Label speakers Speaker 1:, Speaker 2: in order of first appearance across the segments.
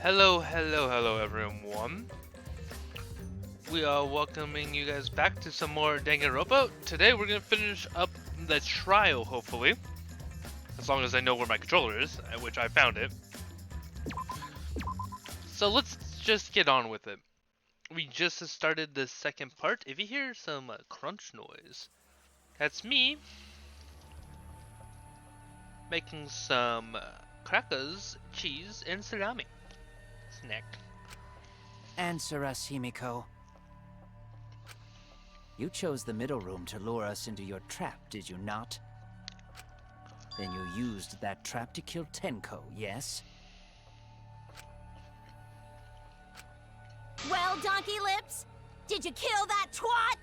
Speaker 1: Hello everyone. We are welcoming you guys back to some more Danganronpa. Today we're gonna finish up the trial, hopefully. As long as I know where my controller is, at which I found it. So let's just get on with it. We just started the second part. If you hear some crunch noise, that's me making some crackers, cheese, and salami. Snack.
Speaker 2: Answer us, Himiko. You chose the middle room to lure us into your trap, did you not? Then you used that trap to kill Tenko, yes?
Speaker 3: Well, Donkey Lips, did you kill that twat?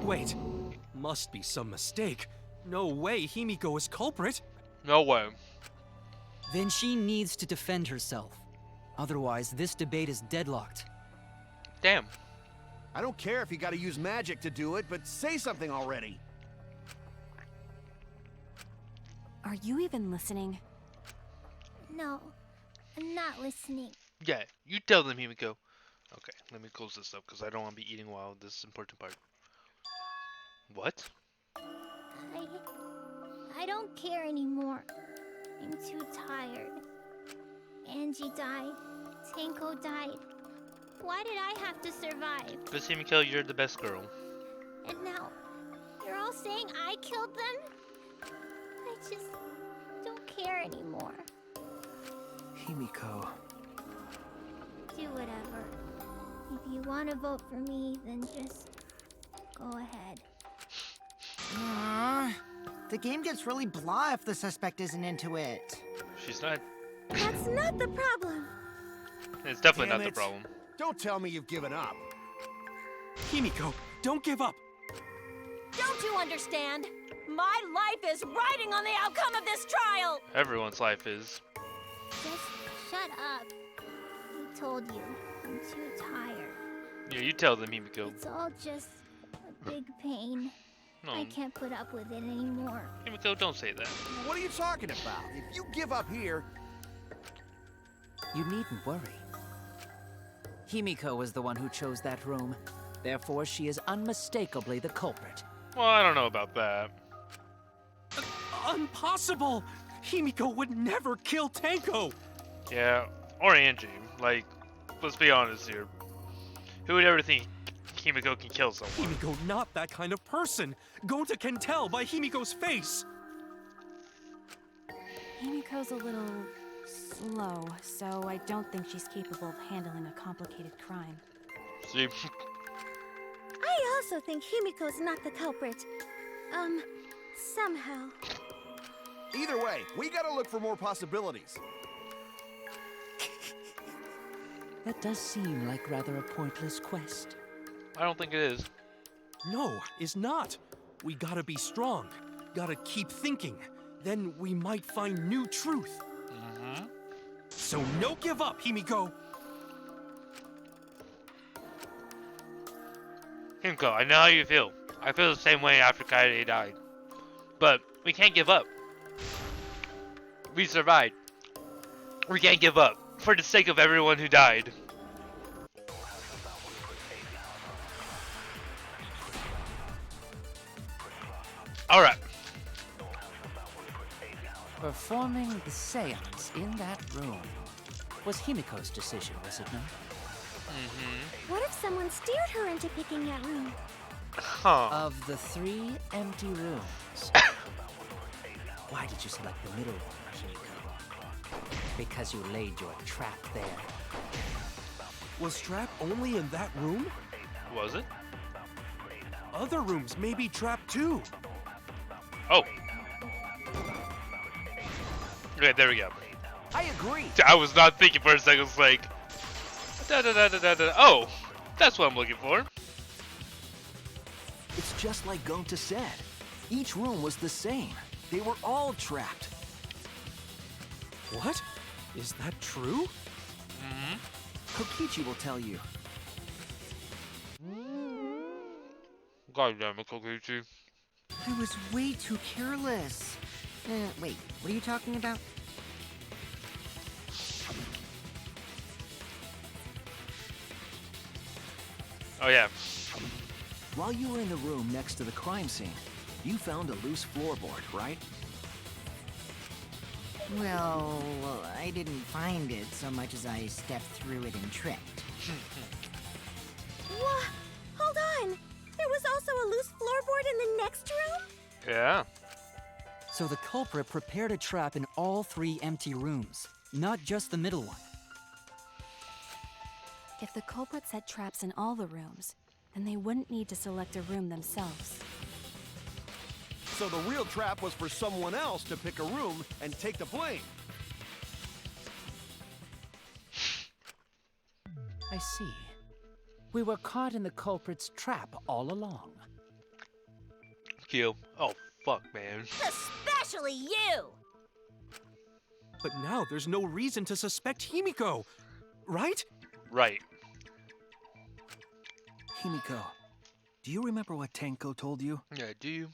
Speaker 4: Wait, must be some mistake. No way Himiko is culprit.
Speaker 1: No way.
Speaker 5: Then she needs to defend herself. Otherwise, this debate is deadlocked.
Speaker 1: Damn.
Speaker 6: I don't care if you gotta use magic to do it, but say something already.
Speaker 3: Are you even listening? No, I'm not listening.
Speaker 1: Yeah, you tell them, Himiko. Okay, let me close this up because I don't want to be eating while this important part. What?
Speaker 3: I don't care anymore. I'm too tired. Angie died. Tenko died. Why did I have to survive?
Speaker 1: Because Himiko, you're the best girl.
Speaker 3: And now, you're all saying I killed them? I just don't care anymore.
Speaker 2: Himiko.
Speaker 3: Do whatever. If you want to vote for me, then just go ahead.
Speaker 7: The game gets really blah if the suspect isn't into it.
Speaker 1: She's not.
Speaker 3: That's not the problem.
Speaker 1: It's definitely
Speaker 6: Damn
Speaker 1: not the
Speaker 6: it.
Speaker 1: problem.
Speaker 6: Don't tell me you've given up.
Speaker 4: Himiko, don't give up.
Speaker 3: Don't you understand? My life is riding on the outcome of this trial!
Speaker 1: Everyone's life is.
Speaker 3: Just shut up. I told you, I'm too tired.
Speaker 1: Yeah, you tell them, Himiko.
Speaker 3: It's all just a big pain.
Speaker 1: No,
Speaker 3: I can't put up with it anymore.
Speaker 1: Himiko, don't say that.
Speaker 6: What are you talking about? If you give up here...
Speaker 2: You needn't worry. Himiko was the one who chose that room. Therefore, she is unmistakably the culprit.
Speaker 1: Well, I don't know about that.
Speaker 4: Impossible! Himiko would never kill Tenko!
Speaker 1: Yeah, or Angie. Like, let's be honest here. Who would ever think Himiko can kill someone?
Speaker 4: Himiko not that kind of person. Gonta can tell by Himiko's face.
Speaker 8: Himiko's a little slow, so I don't think she's capable of handling a complicated crime.
Speaker 1: See?
Speaker 3: I also think Himiko's not the culprit. Somehow.
Speaker 6: Either way, we gotta look for more possibilities.
Speaker 2: That does seem like rather a pointless quest.
Speaker 1: I don't think it is.
Speaker 4: No, is not. We gotta be strong. Gotta keep thinking. Then we might find new truth.
Speaker 1: Mm-hmm.
Speaker 4: So no give up, Himiko!
Speaker 1: Himiko, I know how you feel. I feel the same way after Kaede died. But we can't give up. We survived. We can't give up. For the sake of everyone who died. Alright.
Speaker 2: Performing the seance in that room was Himiko's decision, was it not?
Speaker 1: Mm-hmm.
Speaker 3: What if someone steered her into picking that room?
Speaker 1: Huh.
Speaker 2: Of the 3 empty rooms, why did you select the middle one, Himiko? Because you laid your trap there.
Speaker 4: Was Trap only in that room?
Speaker 1: Was it?
Speaker 4: Other rooms may be trapped too.
Speaker 1: Oh. Okay, there we go.
Speaker 6: I agree.
Speaker 1: I was not thinking for a second. I was like, da da da da da da. Oh, that's what I'm looking for.
Speaker 9: It's just like Gonta said. Each room was the same. They were all trapped.
Speaker 4: What? Is that true?
Speaker 1: Mm-hmm.
Speaker 9: Kokichi will tell you.
Speaker 1: God damn it, Kokichi.
Speaker 7: I was way too careless. Wait, what are you talking about?
Speaker 1: Oh yeah.
Speaker 9: While you were in the room next to the crime scene, you found a loose floorboard, right?
Speaker 7: Well, I didn't find it so much as I stepped through it and tripped.
Speaker 8: Wha- Hold on! There was also a loose floorboard in the next room?
Speaker 1: Yeah.
Speaker 5: So the culprit prepared a trap in all 3 empty rooms, not just the middle one.
Speaker 8: If the culprit set traps in all the rooms, then they wouldn't need to select a room themselves.
Speaker 6: So the real trap was for someone else to pick a room and take the blame.
Speaker 2: I see. We were caught in the culprit's trap all along.
Speaker 1: Kill. Oh fuck, man.
Speaker 3: Especially you!
Speaker 4: But now there's no reason to suspect Himiko, right?
Speaker 1: Right.
Speaker 9: Himiko, do you remember what Tenko told you?
Speaker 1: Yeah, do you?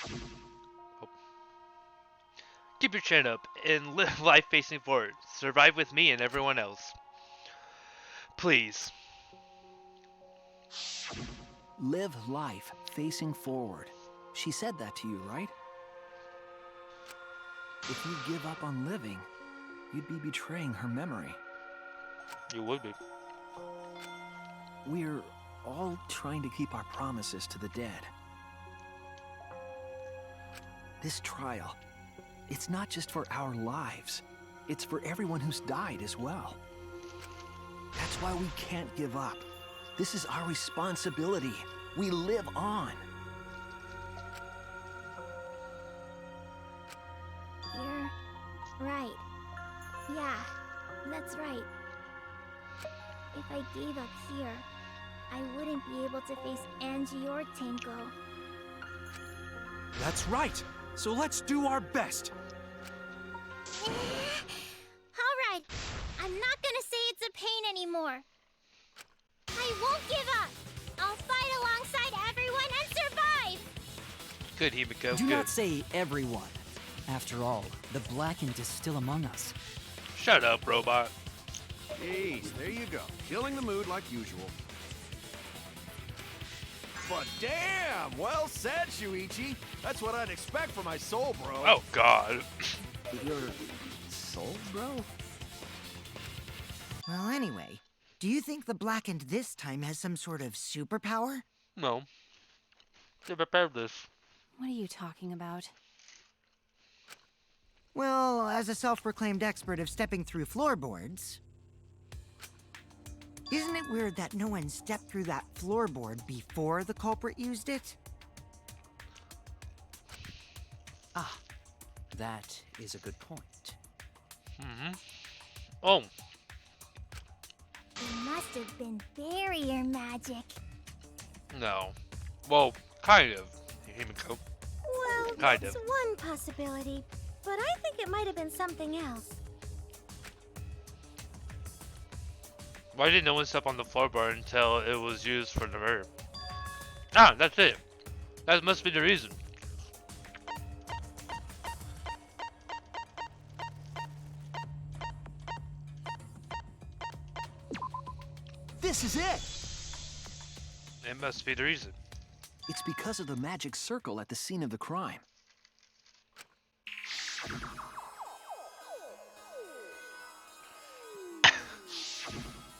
Speaker 1: Oh. Keep your chin up and live life facing forward. Survive with me and everyone else. Please.
Speaker 9: Live life facing forward. She said that to you, right? If you give up on living, you'd be betraying her memory.
Speaker 1: You would be.
Speaker 9: We're all trying to keep our promises to the dead. This trial, it's not just for our lives. It's for everyone who's died as well. That's why we can't give up. This is our responsibility. We live on.
Speaker 3: You're right. Yeah, that's right. If I gave up here, I wouldn't be able to face Angie or Tenko.
Speaker 4: That's right. So let's do our best.
Speaker 3: Alright, I'm not gonna say it's a pain anymore. I won't give up. I'll fight alongside everyone and survive.
Speaker 1: Good, Himiko.
Speaker 5: Do
Speaker 1: Good.
Speaker 5: not say everyone. After all, the Blackened is still among us.
Speaker 1: Shut up, robot.
Speaker 6: Jeez, there you go. Killing the mood like usual. But damn, well said, Shuichi. That's what I'd expect for my soul, bro.
Speaker 1: Oh god.
Speaker 9: Your soul, bro?
Speaker 7: Well, anyway, do you think the Blackened this time has some sort of superpower?
Speaker 1: No. They prepared this.
Speaker 8: What are you talking about?
Speaker 7: Well, as a self-proclaimed expert of stepping through floorboards, isn't it weird that no one stepped through that floorboard before the culprit used it?
Speaker 2: Ah, that is a good point.
Speaker 1: Mm-hmm. Oh.
Speaker 3: It must have been barrier magic.
Speaker 1: No. Well, kind of. Himiko.
Speaker 8: Well,
Speaker 1: Kind
Speaker 8: that's
Speaker 1: of.
Speaker 8: one possibility, but I think it might have been something else.
Speaker 1: Why did no one step on the floorboard until it was used for the murder? Ah, that's it. That must be the reason.
Speaker 9: This is it!
Speaker 1: It must be the reason.
Speaker 9: It's because of the magic circle at the scene of the crime.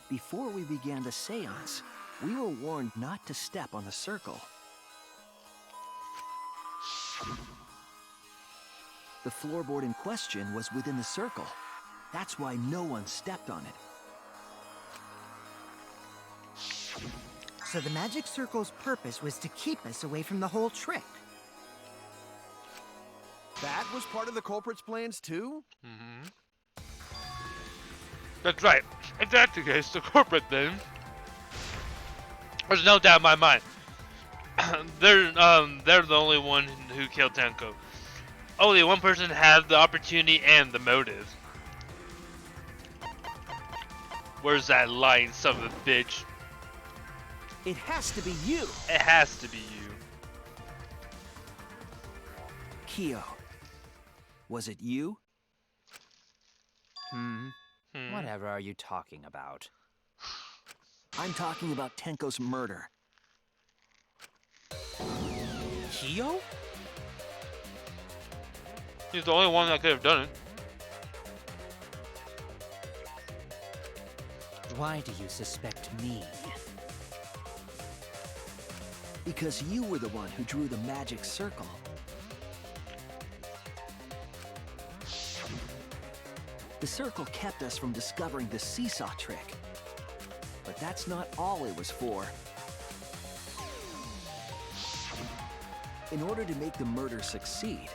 Speaker 9: Before we began the seance, we were warned not to step on the circle. The floorboard in question was within the circle. That's why no one stepped on it.
Speaker 7: So the magic circle's purpose was to keep us away from the whole trick.
Speaker 6: That was part of the culprit's plans too?
Speaker 1: Mm-hmm. That's right. If that's the case, the corporate then. There's no doubt in my mind. they're the only one who killed Tenko. Only one person had the opportunity and the motive. Where's that lying son of a bitch?
Speaker 9: It has to be you!
Speaker 1: It has to be you.
Speaker 9: Kyo. Was it you?
Speaker 2: Whatever are you talking about?
Speaker 9: I'm talking about Tenko's murder.
Speaker 4: Kyo?
Speaker 1: He's the only one that could have done it.
Speaker 2: Why do you suspect me?
Speaker 9: Because you were the one who drew the magic circle. The circle kept us from discovering the seesaw trick. But that's not all it was for. In order to make the murder succeed,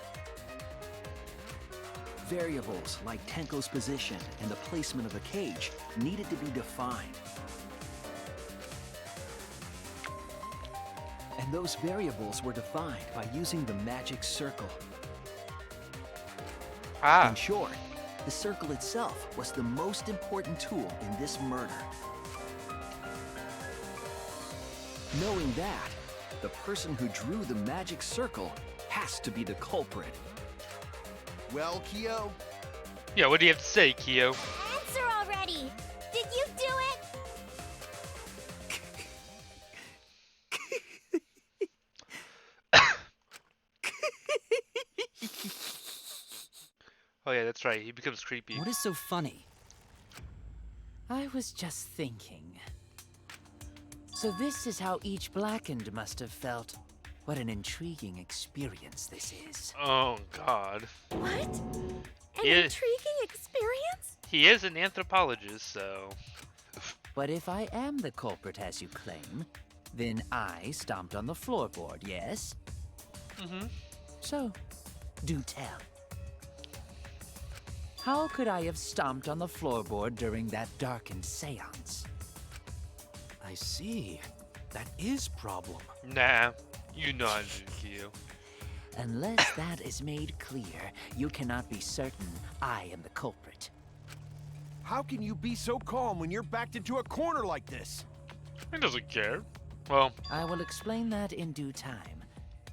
Speaker 9: variables like Tenko's position and the placement of the cage needed to be defined. And those variables were defined by using the magic circle. In short, the circle itself was the most important tool in this murder. Knowing that, the person who drew the magic circle has to be the culprit.
Speaker 6: Well, Kyo,
Speaker 1: Yeah, what do you have to say, Kyo?
Speaker 3: Answer already! Did you do it?
Speaker 1: Oh yeah, that's right. He becomes creepy.
Speaker 5: What is so funny?
Speaker 2: I was just thinking. So this is how each blackened must have felt. What an intriguing experience this is.
Speaker 1: Oh God.
Speaker 3: What? An
Speaker 1: Yeah.
Speaker 3: intriguing experience?
Speaker 1: He is an anthropologist, so.
Speaker 2: But if I am the culprit as you claim, then I stomped on the floorboard, yes?
Speaker 1: Mm-hmm.
Speaker 2: So, do tell. How could I have stomped on the floorboard during that darkened seance?
Speaker 4: I see. That is problem.
Speaker 1: Nah, you know how to do, Kyo.
Speaker 2: Unless that is made clear, you cannot be certain I am the culprit.
Speaker 6: how can you be so calm when you're backed into a corner like this?
Speaker 1: He doesn't care. Well,
Speaker 2: I will explain that in due time.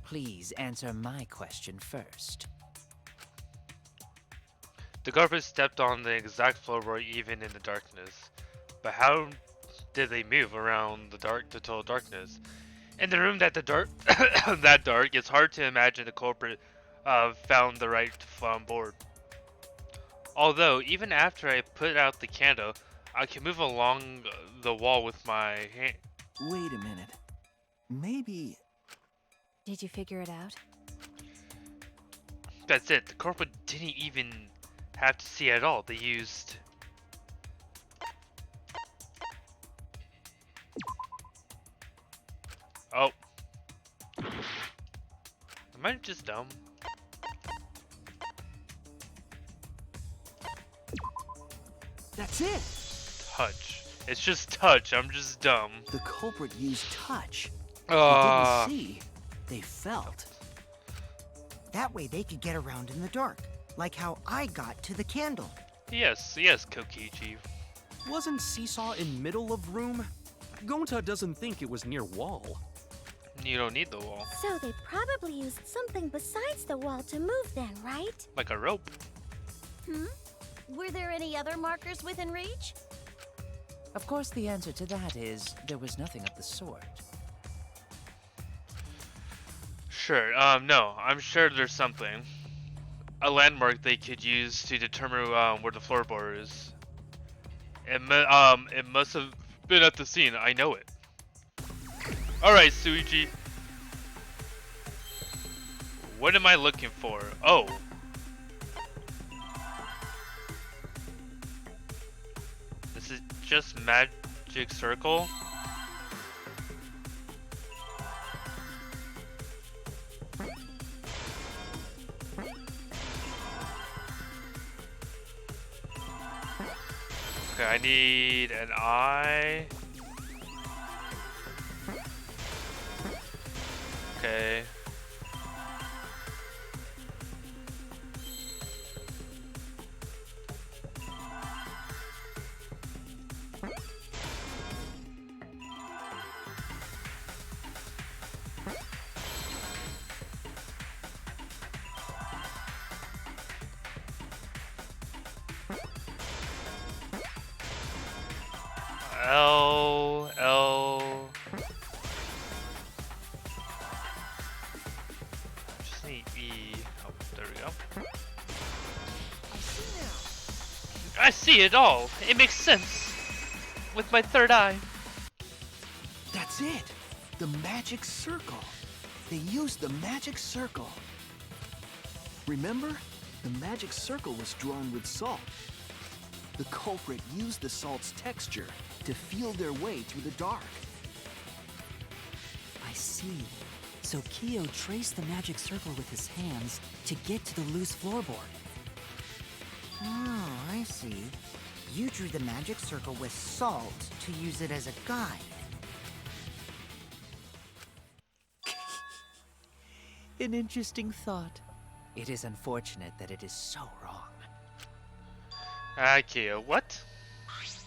Speaker 2: Please answer my question first.
Speaker 1: the culprit stepped on the exact floorboard even in the darkness. But how did they move around the total darkness? In the room that that dark, it's hard to imagine the culprit found the right board. Although, even after I put out the candle, I can move along the wall with my hand.
Speaker 9: Wait a minute. Maybe...
Speaker 8: Did you figure it out?
Speaker 1: That's it. The culprit didn't even have to see at all. They used... Oh. Am I just dumb?
Speaker 9: That's it!
Speaker 1: Touch. It's just touch. I'm just dumb.
Speaker 9: The culprit used touch. They
Speaker 1: Uh,
Speaker 9: didn't see. They felt.
Speaker 7: That way they could get around in the dark, like how I got to the candle.
Speaker 1: yes, Kokichi.
Speaker 4: Wasn't Seesaw in middle of room? Gonta doesn't think it was near wall.
Speaker 1: You don't need the wall.
Speaker 3: So they probably used something besides the wall to move then, right?
Speaker 1: Like a rope.
Speaker 3: Hmm? Were there any other markers within reach?
Speaker 2: Of course, the answer to that is there was nothing of the sort.
Speaker 1: Sure, no, I'm sure there's something. A landmark they could use to determine where the floorboard is. It must have been at the scene, I know it. Alright, Shuichi. What am I looking for? Oh. This is just magic circle? Okay, I need an eye. Okay. see it all. It makes sense. With my third eye.
Speaker 9: That's it! The magic circle. They used the magic circle. Remember? The magic circle was drawn with salt. The culprit used the salt's texture to feel their way through the dark.
Speaker 5: I see. So Kyo traced the magic circle with his hands to get to the loose floorboard.
Speaker 7: Oh, I see. You drew the magic circle with salt to use it as a guide.
Speaker 2: An interesting thought. It is unfortunate that it is so wrong.
Speaker 1: Kyo, what?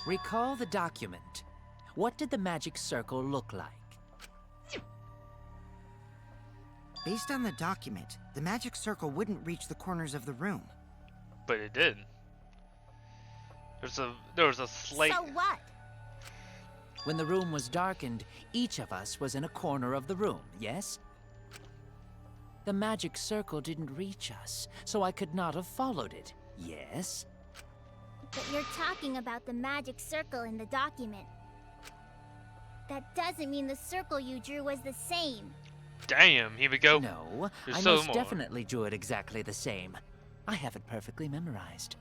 Speaker 2: Recall the document. What did the magic circle look like?
Speaker 7: Based on the document, the magic circle wouldn't reach the corners of the room.
Speaker 1: But it did. There was a slight.
Speaker 3: So what?
Speaker 2: When the room was darkened, each of us was in a corner of the room, yes? The magic circle didn't reach us, so I could not have followed it, yes?
Speaker 3: But you're talking about the magic circle in the document. That doesn't mean the circle you drew was the same.
Speaker 1: Damn, here we go.
Speaker 2: No,
Speaker 1: There's
Speaker 2: I
Speaker 1: so
Speaker 2: most
Speaker 1: more.
Speaker 2: definitely drew it exactly the same. I have it perfectly memorized.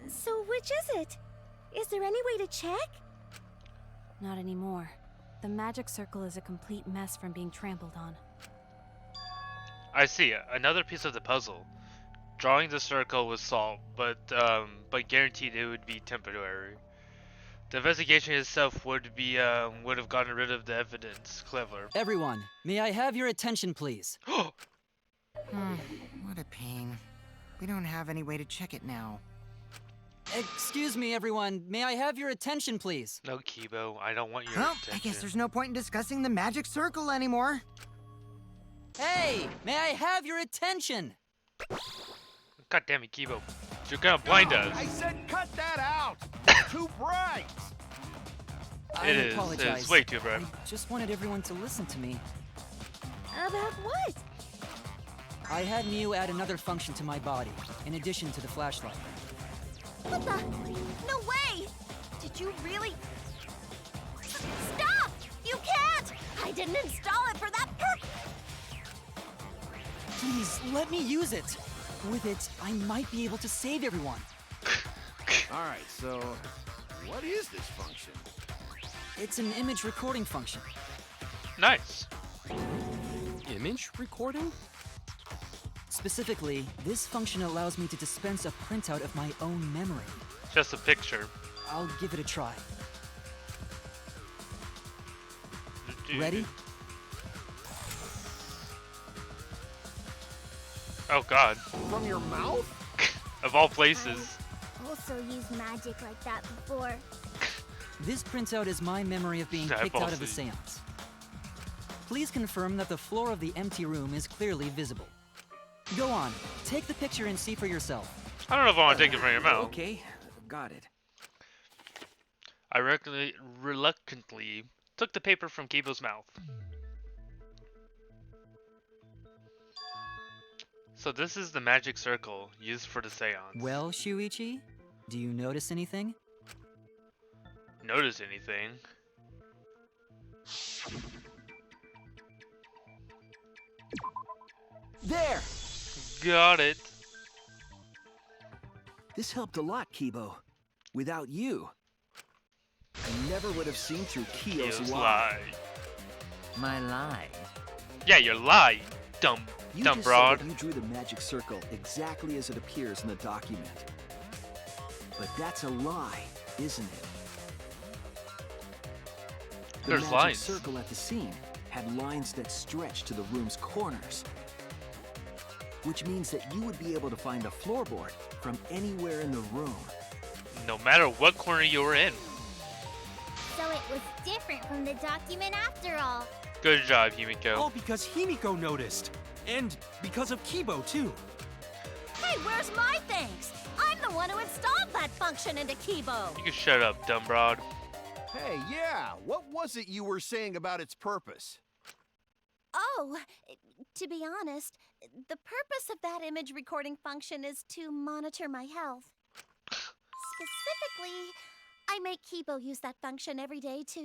Speaker 8: So which is it? Is there any way to check? Not anymore. The magic circle is a complete mess from being trampled on.
Speaker 1: I see. Another piece of the puzzle. Drawing the circle with salt, but guaranteed it would be temporary. The investigation itself would have gotten rid of the evidence. Clever.
Speaker 5: Everyone, may I have your attention, please?
Speaker 7: What a pain. We don't have any way to check it now.
Speaker 5: Excuse me, everyone. May I have your attention, please?
Speaker 1: No, Kibo, I don't want your
Speaker 7: Well,
Speaker 1: attention.
Speaker 7: I guess there's no point in discussing the magic circle anymore.
Speaker 5: Hey, may I have your attention?
Speaker 1: God damn it, Kibo. You're gonna blind us.
Speaker 6: I said cut that out! Too bright!
Speaker 5: I
Speaker 1: It is.
Speaker 5: apologize.
Speaker 1: It's way too bright.
Speaker 5: I just wanted everyone to listen to me.
Speaker 8: About what?
Speaker 5: I had Miu add another function to my body, in addition to the flashlight.
Speaker 3: What the? No way! Did you really? Stop! You can't! I didn't install it for that purpose!
Speaker 5: Please, let me use it. With it, I might be able to save everyone.
Speaker 6: Alright, so what is this function?
Speaker 5: It's an image recording function.
Speaker 1: Nice.
Speaker 4: Image recording?
Speaker 5: Specifically, this function allows me to dispense a printout of my own memory.
Speaker 1: Just a picture.
Speaker 5: I'll give it a try. Ready?
Speaker 1: Oh god.
Speaker 6: From your mouth?
Speaker 1: Of all places.
Speaker 3: I also used magic like that before.
Speaker 5: This printout is my memory of being kicked out of a seance. Please confirm that the floor of the empty room is clearly visible. Go on, take the picture and see for yourself.
Speaker 1: I don't know if I want to take it from your mouth.
Speaker 9: Okay, got it.
Speaker 1: I reluctantly took the paper from Kibo's mouth. So this is the magic circle used for the seance.
Speaker 5: Well, Shuichi, do you notice anything?
Speaker 1: Notice anything?
Speaker 9: There!
Speaker 1: Got it.
Speaker 9: This helped a lot, Kibo. Without you, I never would have seen through Kyo's lie.
Speaker 1: lie.
Speaker 2: My lie.
Speaker 1: Yeah, your lie, dumb
Speaker 9: You
Speaker 1: dumb
Speaker 9: just
Speaker 1: broad.
Speaker 9: said that you drew the magic circle exactly as it appears in the document. But that's a lie, isn't it? The
Speaker 1: There's
Speaker 9: magic
Speaker 1: lines.
Speaker 9: circle at the scene had lines that stretched to the room's corners. Which means that you would be able to find the floorboard from anywhere in the room.
Speaker 1: No matter what corner you were in.
Speaker 3: So it was different from the document after all.
Speaker 1: Good job, Himiko.
Speaker 4: All because Himiko noticed. And because of Kibo, too.
Speaker 10: Hey, where's my thanks? I'm the one who installed that function into Kibo.
Speaker 1: You can shut up, dumb broad.
Speaker 6: Hey, yeah, what was it you were saying about its purpose?
Speaker 10: Oh, to be honest, the purpose of that image recording function is to monitor my health. Specifically, I make Kibo use that function every day to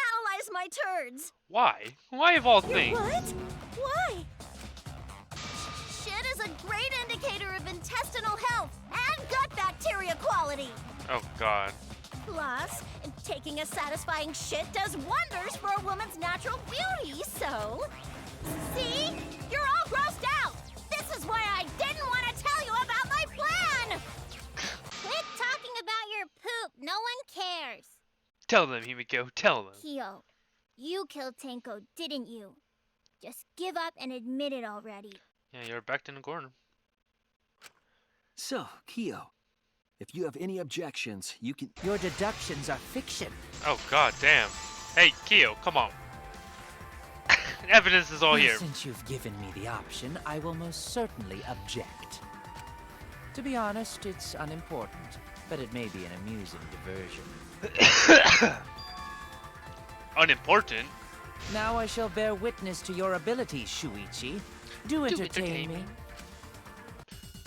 Speaker 10: analyze my turds.
Speaker 1: Why? Why of all
Speaker 10: Your
Speaker 1: things?
Speaker 10: what? Why? Shit is a great indicator of intestinal health and gut bacteria quality.
Speaker 1: Oh god.
Speaker 10: Plus, taking a satisfying shit does wonders for a woman's natural beauty, so... See? You're all grossed out! This is why I didn't want to tell you about my plan!
Speaker 3: Quit talking about your poop. No one cares.
Speaker 1: Tell them, Himiko, tell them.
Speaker 3: Kyo, you killed Tenko, didn't you? Just give up and admit it already.
Speaker 1: Yeah, you're backed in the corner.
Speaker 9: So, Kyo, if you have any objections, you can...
Speaker 2: Your deductions are fiction.
Speaker 1: Oh god damn. Hey, Kyo, come on. Evidence is all
Speaker 2: Well,
Speaker 1: here.
Speaker 2: Since you've given me the option, I will most certainly object. To be honest, it's unimportant, but it may be an amusing diversion.
Speaker 1: Unimportant?
Speaker 2: Now I shall bear witness to your abilities, Shuichi. Do entertain me.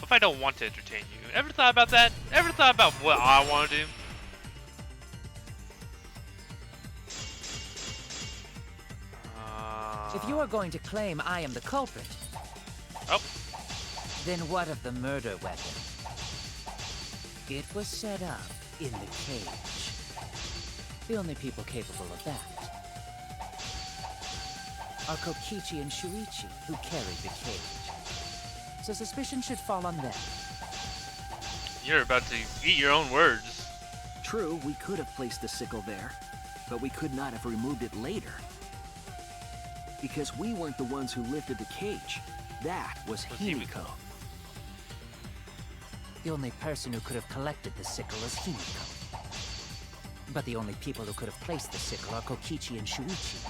Speaker 1: If I don't want to entertain you, ever thought about that? Ever thought about what I want to do?
Speaker 2: If you are going to claim I am the culprit,
Speaker 1: Oh.
Speaker 2: then what of the murder weapon? It was set up in the cage. The only people capable of that are Kokichi and Shuichi, who carried the cage. So suspicion should fall on them.
Speaker 1: You're about to eat your own words.
Speaker 9: True, we could have placed the sickle there, but we could not have removed it later. Because we weren't the ones who lifted the cage. That was Himiko.
Speaker 2: The only person who could have collected the sickle is Himiko. But the only people who could have placed the sickle are Kokichi and Shuichi.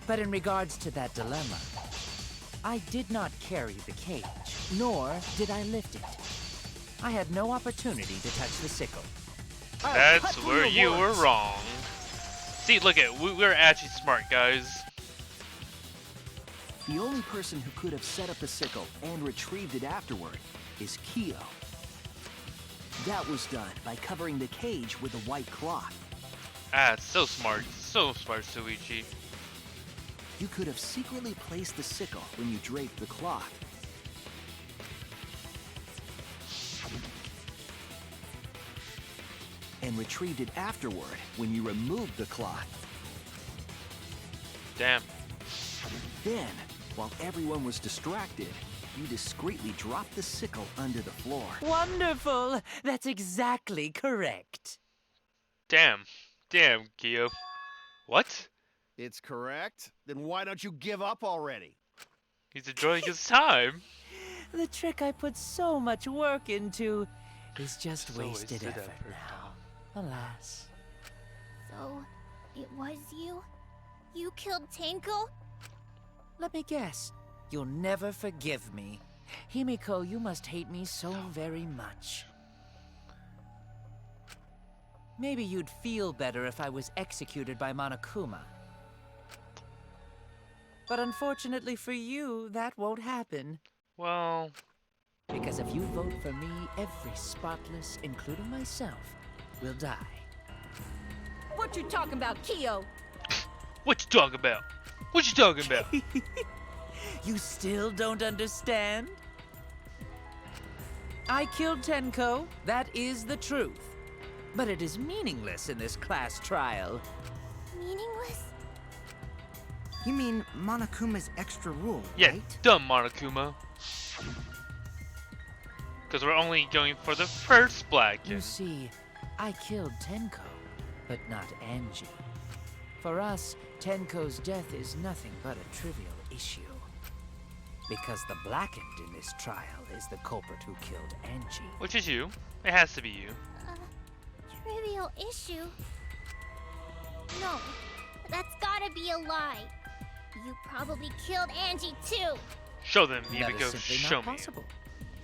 Speaker 2: But in regards to that dilemma, I did not carry the cage, nor did I lift it. I had no opportunity to touch the sickle.
Speaker 1: That's where you were wrong. See, look at, we're actually smart, guys.
Speaker 9: The only person who could have set up the sickle and retrieved it afterward is Kyo. That was done by covering the cage with a white cloth.
Speaker 1: Ah, so smart, Shuichi.
Speaker 9: You could have secretly placed the sickle when you draped the cloth. And retrieved it afterward when you removed the cloth.
Speaker 1: Damn.
Speaker 9: Then, while everyone was distracted, you discreetly dropped the sickle under the floor.
Speaker 2: Wonderful! That's exactly correct.
Speaker 1: Damn, Kyo. What?
Speaker 6: It's correct? Then why don't you give up already?
Speaker 1: He's enjoying his time.
Speaker 2: The trick I put so much work into is just
Speaker 1: So
Speaker 2: wasted effort now. Alas.
Speaker 3: So, it was you? You killed Tenko?
Speaker 2: Let me guess. You'll never forgive me. Himiko, you must hate me so very much. Maybe you'd feel better if I was executed by Monokuma. But unfortunately for you, that won't happen.
Speaker 1: Well...
Speaker 2: Because if you vote for me, every spotless, including myself, will die.
Speaker 10: What you talking about, Kyo?
Speaker 1: What you talking about? What you talking about?
Speaker 2: You still don't understand? I killed Tenko, that is the truth. But it is meaningless in this class trial.
Speaker 3: Meaningless?
Speaker 7: You mean Monokuma's extra rule,
Speaker 1: Yeah,
Speaker 7: right?
Speaker 1: dumb Monokuma. Because we're only going for the first black.
Speaker 2: You see, I killed Tenko, but not Angie. For us, Tenko's death is nothing but a trivial issue. Because the blackened in this trial is the culprit who killed Angie.
Speaker 1: Which is you. It has to be you.
Speaker 3: Trivial issue? No, that's gotta be a lie. You probably killed Angie too.
Speaker 1: Show them,
Speaker 2: That
Speaker 1: Himiko.
Speaker 2: is simply
Speaker 1: Show
Speaker 2: not
Speaker 1: me.
Speaker 2: possible.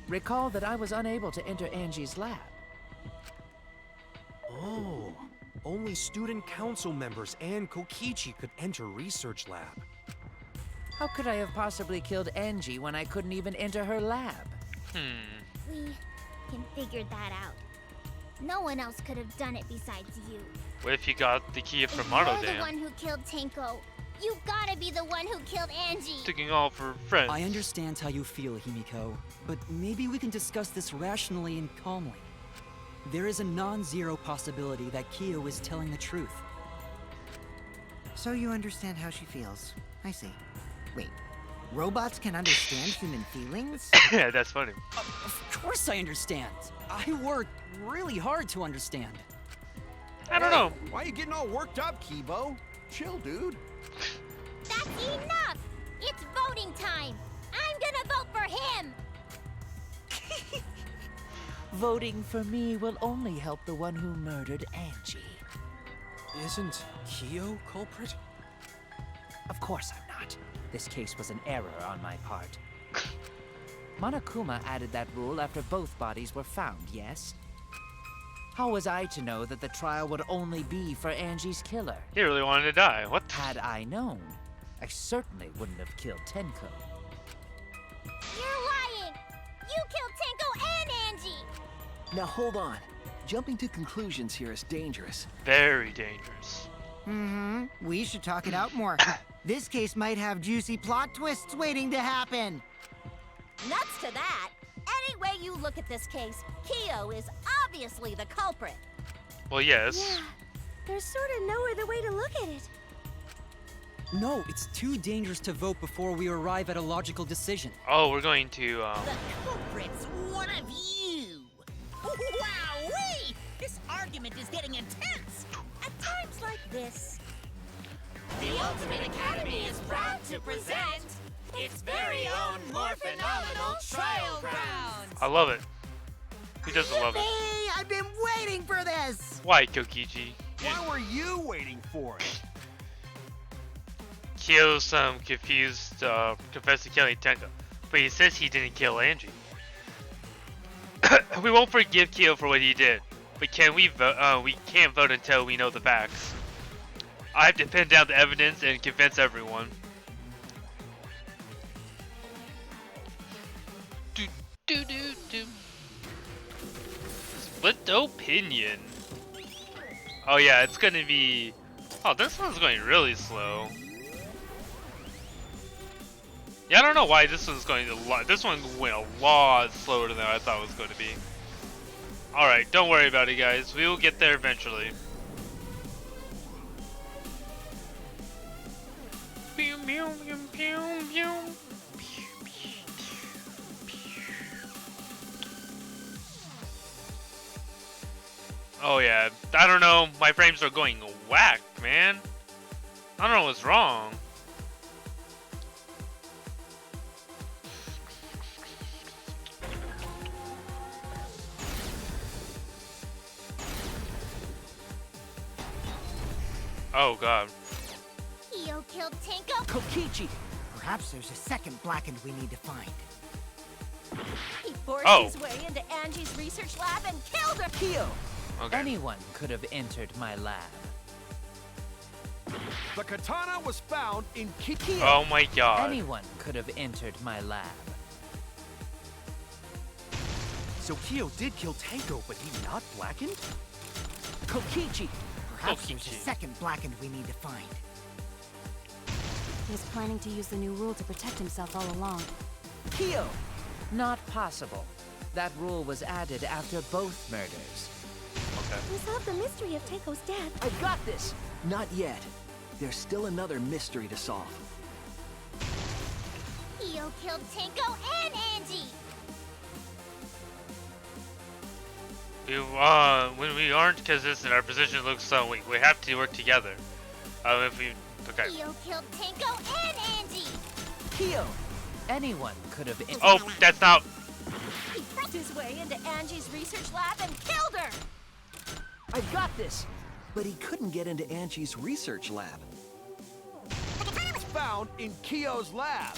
Speaker 2: Recall that I was unable to enter Angie's lab.
Speaker 4: Oh, only student council members and Kokichi could enter research lab.
Speaker 2: How could I have possibly killed Angie when I couldn't even enter her lab?
Speaker 3: We can figure that out. No one else could have done it besides you.
Speaker 1: What if you got the key from
Speaker 3: If
Speaker 1: Mono
Speaker 3: you're the
Speaker 1: Dam?
Speaker 3: one who killed Tenko, you gotta be the one who killed Angie.
Speaker 1: Taking all for friends.
Speaker 5: I understand how you feel, Himiko, but maybe we can discuss this rationally and calmly. There is a non-zero possibility that Kyo is telling the truth.
Speaker 7: So you understand how she feels. I see. Wait, robots can understand human feelings?
Speaker 1: Yeah, that's funny.
Speaker 5: Of course I understand. I worked really hard to understand.
Speaker 1: I don't know.
Speaker 6: Why are you getting all worked up, Kibo? Chill, dude.
Speaker 3: That's enough! It's voting time! I'm gonna vote for him!
Speaker 2: Voting for me will only help the one who murdered Angie.
Speaker 4: Isn't Kyo culprit?
Speaker 2: Of course I'm not. This case was an error on my part. Monokuma added that rule after both bodies were found, yes? How was I to know that the trial would only be for Angie's killer?
Speaker 1: He really wanted to die. What the?
Speaker 2: Had I known, I certainly wouldn't have killed Tenko.
Speaker 3: You're lying! You killed Tenko and Angie!
Speaker 9: Now hold on. Jumping to conclusions here is dangerous.
Speaker 1: Very dangerous.
Speaker 7: Mm-hmm. We should talk it out more. This case might have juicy plot twists waiting to happen.
Speaker 10: Nuts to that. Any way you look at this case, Kyo is obviously the culprit.
Speaker 1: Well, yes.
Speaker 8: Yeah, there's sort of no other way to look at it.
Speaker 5: No, it's too dangerous to vote before we arrive at a logical decision.
Speaker 1: Oh, we're going to.
Speaker 11: The culprit's one of you! Wowee! This argument is getting intense! At times like this, the Ultimate Academy is proud to present its very own more phenomenal trial grounds!
Speaker 1: I love it. Who doesn't love it?
Speaker 7: Hey, I've been waiting for this!
Speaker 1: Why, Kokichi?
Speaker 6: Why were you waiting for it?
Speaker 1: Kyo's confused, confessed to killing Tenko, but he says he didn't kill Angie. We won't forgive Kyo for what he did, but can we vote? We can't vote until we know the facts. I have to pin down the evidence and convince everyone. Split opinion. Oh yeah, it's gonna be. Oh, this one's going really slow. Yeah, I don't know why this one's going a lot. This one went a lot slower than I thought it was going to be. All right, don't worry about it, guys. We will get there eventually. Pew, pew, pew, pew, pew. Oh yeah, I don't know. My frames are going whack, man. I don't know what's wrong. Oh god.
Speaker 3: Kyo killed Tenko.
Speaker 7: Kokichi! Perhaps there's a second blackened we need to find.
Speaker 10: He forced his way into Angie's research lab and killed her.
Speaker 2: Kyo!
Speaker 1: Okay.
Speaker 2: Anyone could have entered my lab.
Speaker 6: The katana was found in Kyo.
Speaker 1: Oh my god.
Speaker 2: Anyone could have entered my lab.
Speaker 4: So Kyo did kill Tenko, but he not blackened?
Speaker 7: Kokichi! Perhaps there's a
Speaker 1: Kokichi.
Speaker 7: second blackened we need to find.
Speaker 8: He was planning to use the new rule to protect himself all along.
Speaker 2: Kyo! Not possible. That rule was added after both murders.
Speaker 1: Okay.
Speaker 8: We solved the mystery of Tenko's death.
Speaker 9: I've got this! Not yet. There's still another mystery to solve.
Speaker 3: Kyo killed Tenko and Angie.
Speaker 1: When we aren't consistent, our position looks so weak. We have to work together. If we, okay.
Speaker 3: Kyo killed Tenko and Angie.
Speaker 2: Kyo! Anyone could have.
Speaker 1: Oh, that's not.
Speaker 10: He forced his way into Angie's research lab and killed her.
Speaker 9: I've got this! But he couldn't get into Angie's research lab.
Speaker 6: The katana was found in Kyo's lab.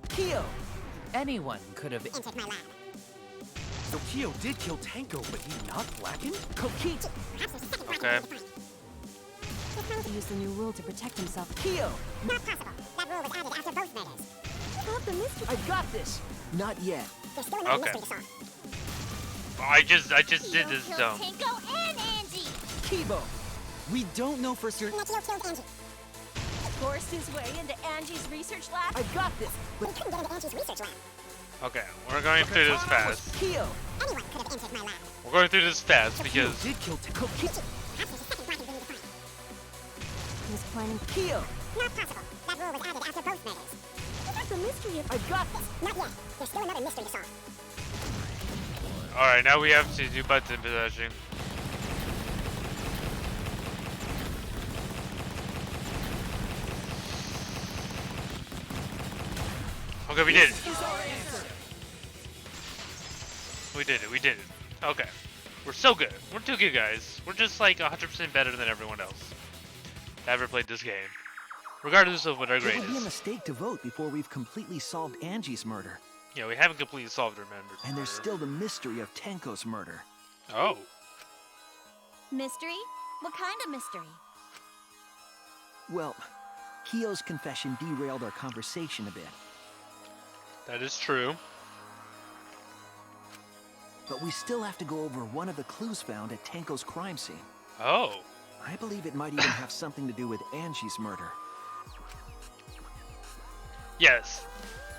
Speaker 2: Kyo! Anyone could have.
Speaker 3: Entered my lab.
Speaker 4: So Kyo did kill Tenko, but he not blackened?
Speaker 2: Kokichi!
Speaker 1: Okay.
Speaker 8: He used the new rule to protect himself.
Speaker 2: Kyo!
Speaker 3: Not possible. That rule was added after both murders.
Speaker 8: We solved the mystery.
Speaker 2: I've got this!
Speaker 9: Not yet.
Speaker 3: There's still another
Speaker 1: Okay.
Speaker 3: mystery to solve.
Speaker 1: I just did this
Speaker 10: Killed
Speaker 1: dumb.
Speaker 10: Tinko and Angie.
Speaker 5: Kibo! We don't know for certain.
Speaker 10: Forced his way into Angie's research lab.
Speaker 5: I got this!
Speaker 12: We couldn't get into Angie's research lab.
Speaker 1: Okay, we're going through this fast.
Speaker 5: Kyo!
Speaker 12: Anyone could have entered my lab.
Speaker 1: We're going through this fast
Speaker 5: Kyo
Speaker 1: because
Speaker 5: did kill Kokichi.
Speaker 12: Perhaps there's a second bracket we need to find.
Speaker 8: He was planning.
Speaker 5: Kyo!
Speaker 12: Not possible. That rule was added after both murders.
Speaker 8: What's the mystery of
Speaker 5: I got this!
Speaker 12: Not yet. There's still another mystery to solve.
Speaker 1: alright, now we have to do button possession. Okay, we did it. We did it, we did it. Okay. We're so good. We're too good, guys. We're just like 100% better than everyone else that ever played this game. Regardless of what our grade
Speaker 9: It would be a
Speaker 1: is.
Speaker 9: mistake to vote before we've completely solved Angie's murder.
Speaker 1: Yeah, we haven't completely solved our murder.
Speaker 9: And there's still the mystery of Tenko's murder.
Speaker 1: Oh.
Speaker 10: Mystery? What kind of mystery?
Speaker 9: Well, Kyo's confession derailed our conversation a bit.
Speaker 1: That is true.
Speaker 9: But we still have to go over one of the clues found at Tenko's crime scene.
Speaker 1: Oh.
Speaker 9: I believe it might even have something to do with Angie's murder.
Speaker 1: Yes.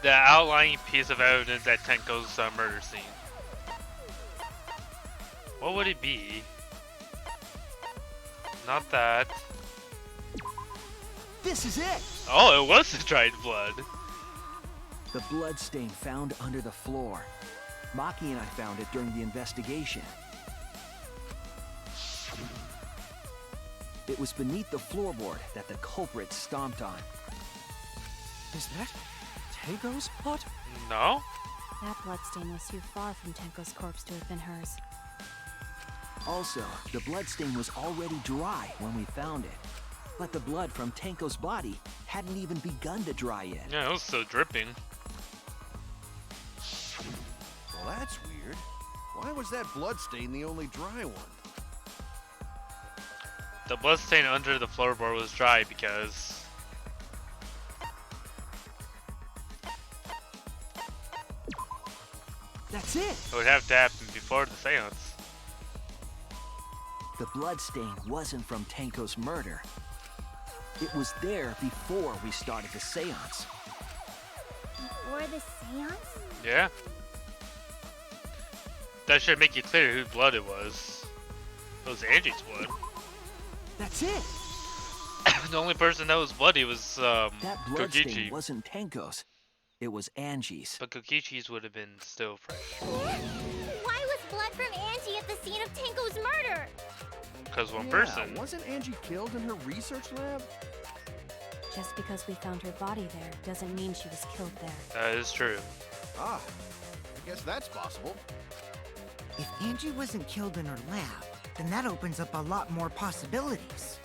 Speaker 1: The outlying piece of evidence at Tenko's murder scene. What would it be? Not that.
Speaker 9: This is it!
Speaker 1: Oh, it was the dried blood.
Speaker 9: The blood stain found under the floor. Maki and I found it during the investigation. It was beneath the floorboard that the culprit stomped on.
Speaker 4: Is that Tenko's blood?
Speaker 1: No?
Speaker 8: That bloodstain was too far from Tenko's corpse to have been hers.
Speaker 9: Also, the bloodstain was already dry when we found it. But the blood from Tenko's body hadn't even begun to dry yet.
Speaker 1: Yeah, it was still dripping.
Speaker 6: Well, that's weird. Why was that bloodstain the only dry one?
Speaker 1: The bloodstain under the floorboard was dry because...
Speaker 9: That's it!
Speaker 1: it would have to happen before the seance.
Speaker 9: The bloodstain wasn't from Tenko's murder. It was there before we started the seance.
Speaker 3: Before the seance?
Speaker 1: Yeah. That should make you clear whose blood it was. It was Angie's blood.
Speaker 9: That's it!
Speaker 1: The only person that was bloody was
Speaker 9: That bloodstain
Speaker 1: Kokichi.
Speaker 9: wasn't Tenko's. It was Angie's.
Speaker 1: But Kokichi's would have been still fresh.
Speaker 3: Why was blood from Angie at the scene of Tenko's murder?
Speaker 1: Because one
Speaker 6: Yeah,
Speaker 1: person.
Speaker 6: wasn't Angie killed in her research lab?
Speaker 8: Just because we found her body there doesn't mean she was killed there.
Speaker 1: That is true.
Speaker 6: Ah, I guess that's possible.
Speaker 7: If Angie wasn't killed in her lab, then that opens up a lot more possibilities.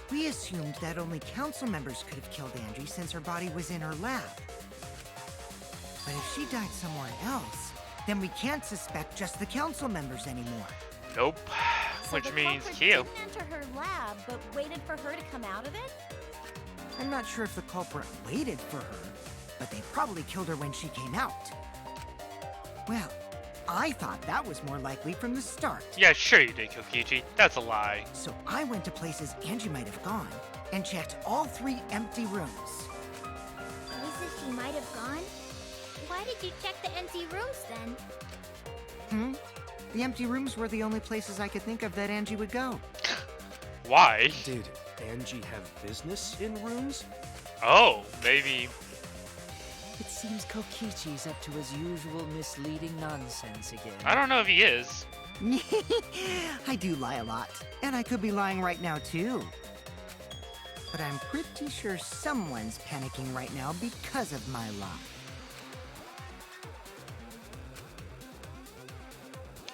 Speaker 7: We assumed that only council members could have killed Angie since her body was in her lab. But if she died somewhere else, then we can't suspect just the council members anymore.
Speaker 1: Nope.
Speaker 10: So
Speaker 1: Which
Speaker 10: the
Speaker 1: means
Speaker 10: culprit
Speaker 1: Kyo.
Speaker 10: didn't enter her lab, but waited for her to come out of it?
Speaker 7: I'm not sure if the culprit waited for her, but they probably killed her when she came out. Well, I thought that was more likely from the start.
Speaker 1: Yeah, sure you did, Kokichi. That's a lie.
Speaker 7: So I went to places Angie might have gone and checked all 3 empty rooms.
Speaker 3: Places she might have gone? Why did you check the empty rooms then?
Speaker 7: The empty rooms were the only places I could think of that Angie would go.
Speaker 1: Why?
Speaker 4: Did Angie have business in rooms?
Speaker 1: Oh, maybe.
Speaker 2: It seems Kokichi's up to his usual misleading nonsense again.
Speaker 1: I don't know if he is.
Speaker 7: I do lie a lot, and I could be lying right now too. But I'm pretty sure someone's panicking right now because of my lie.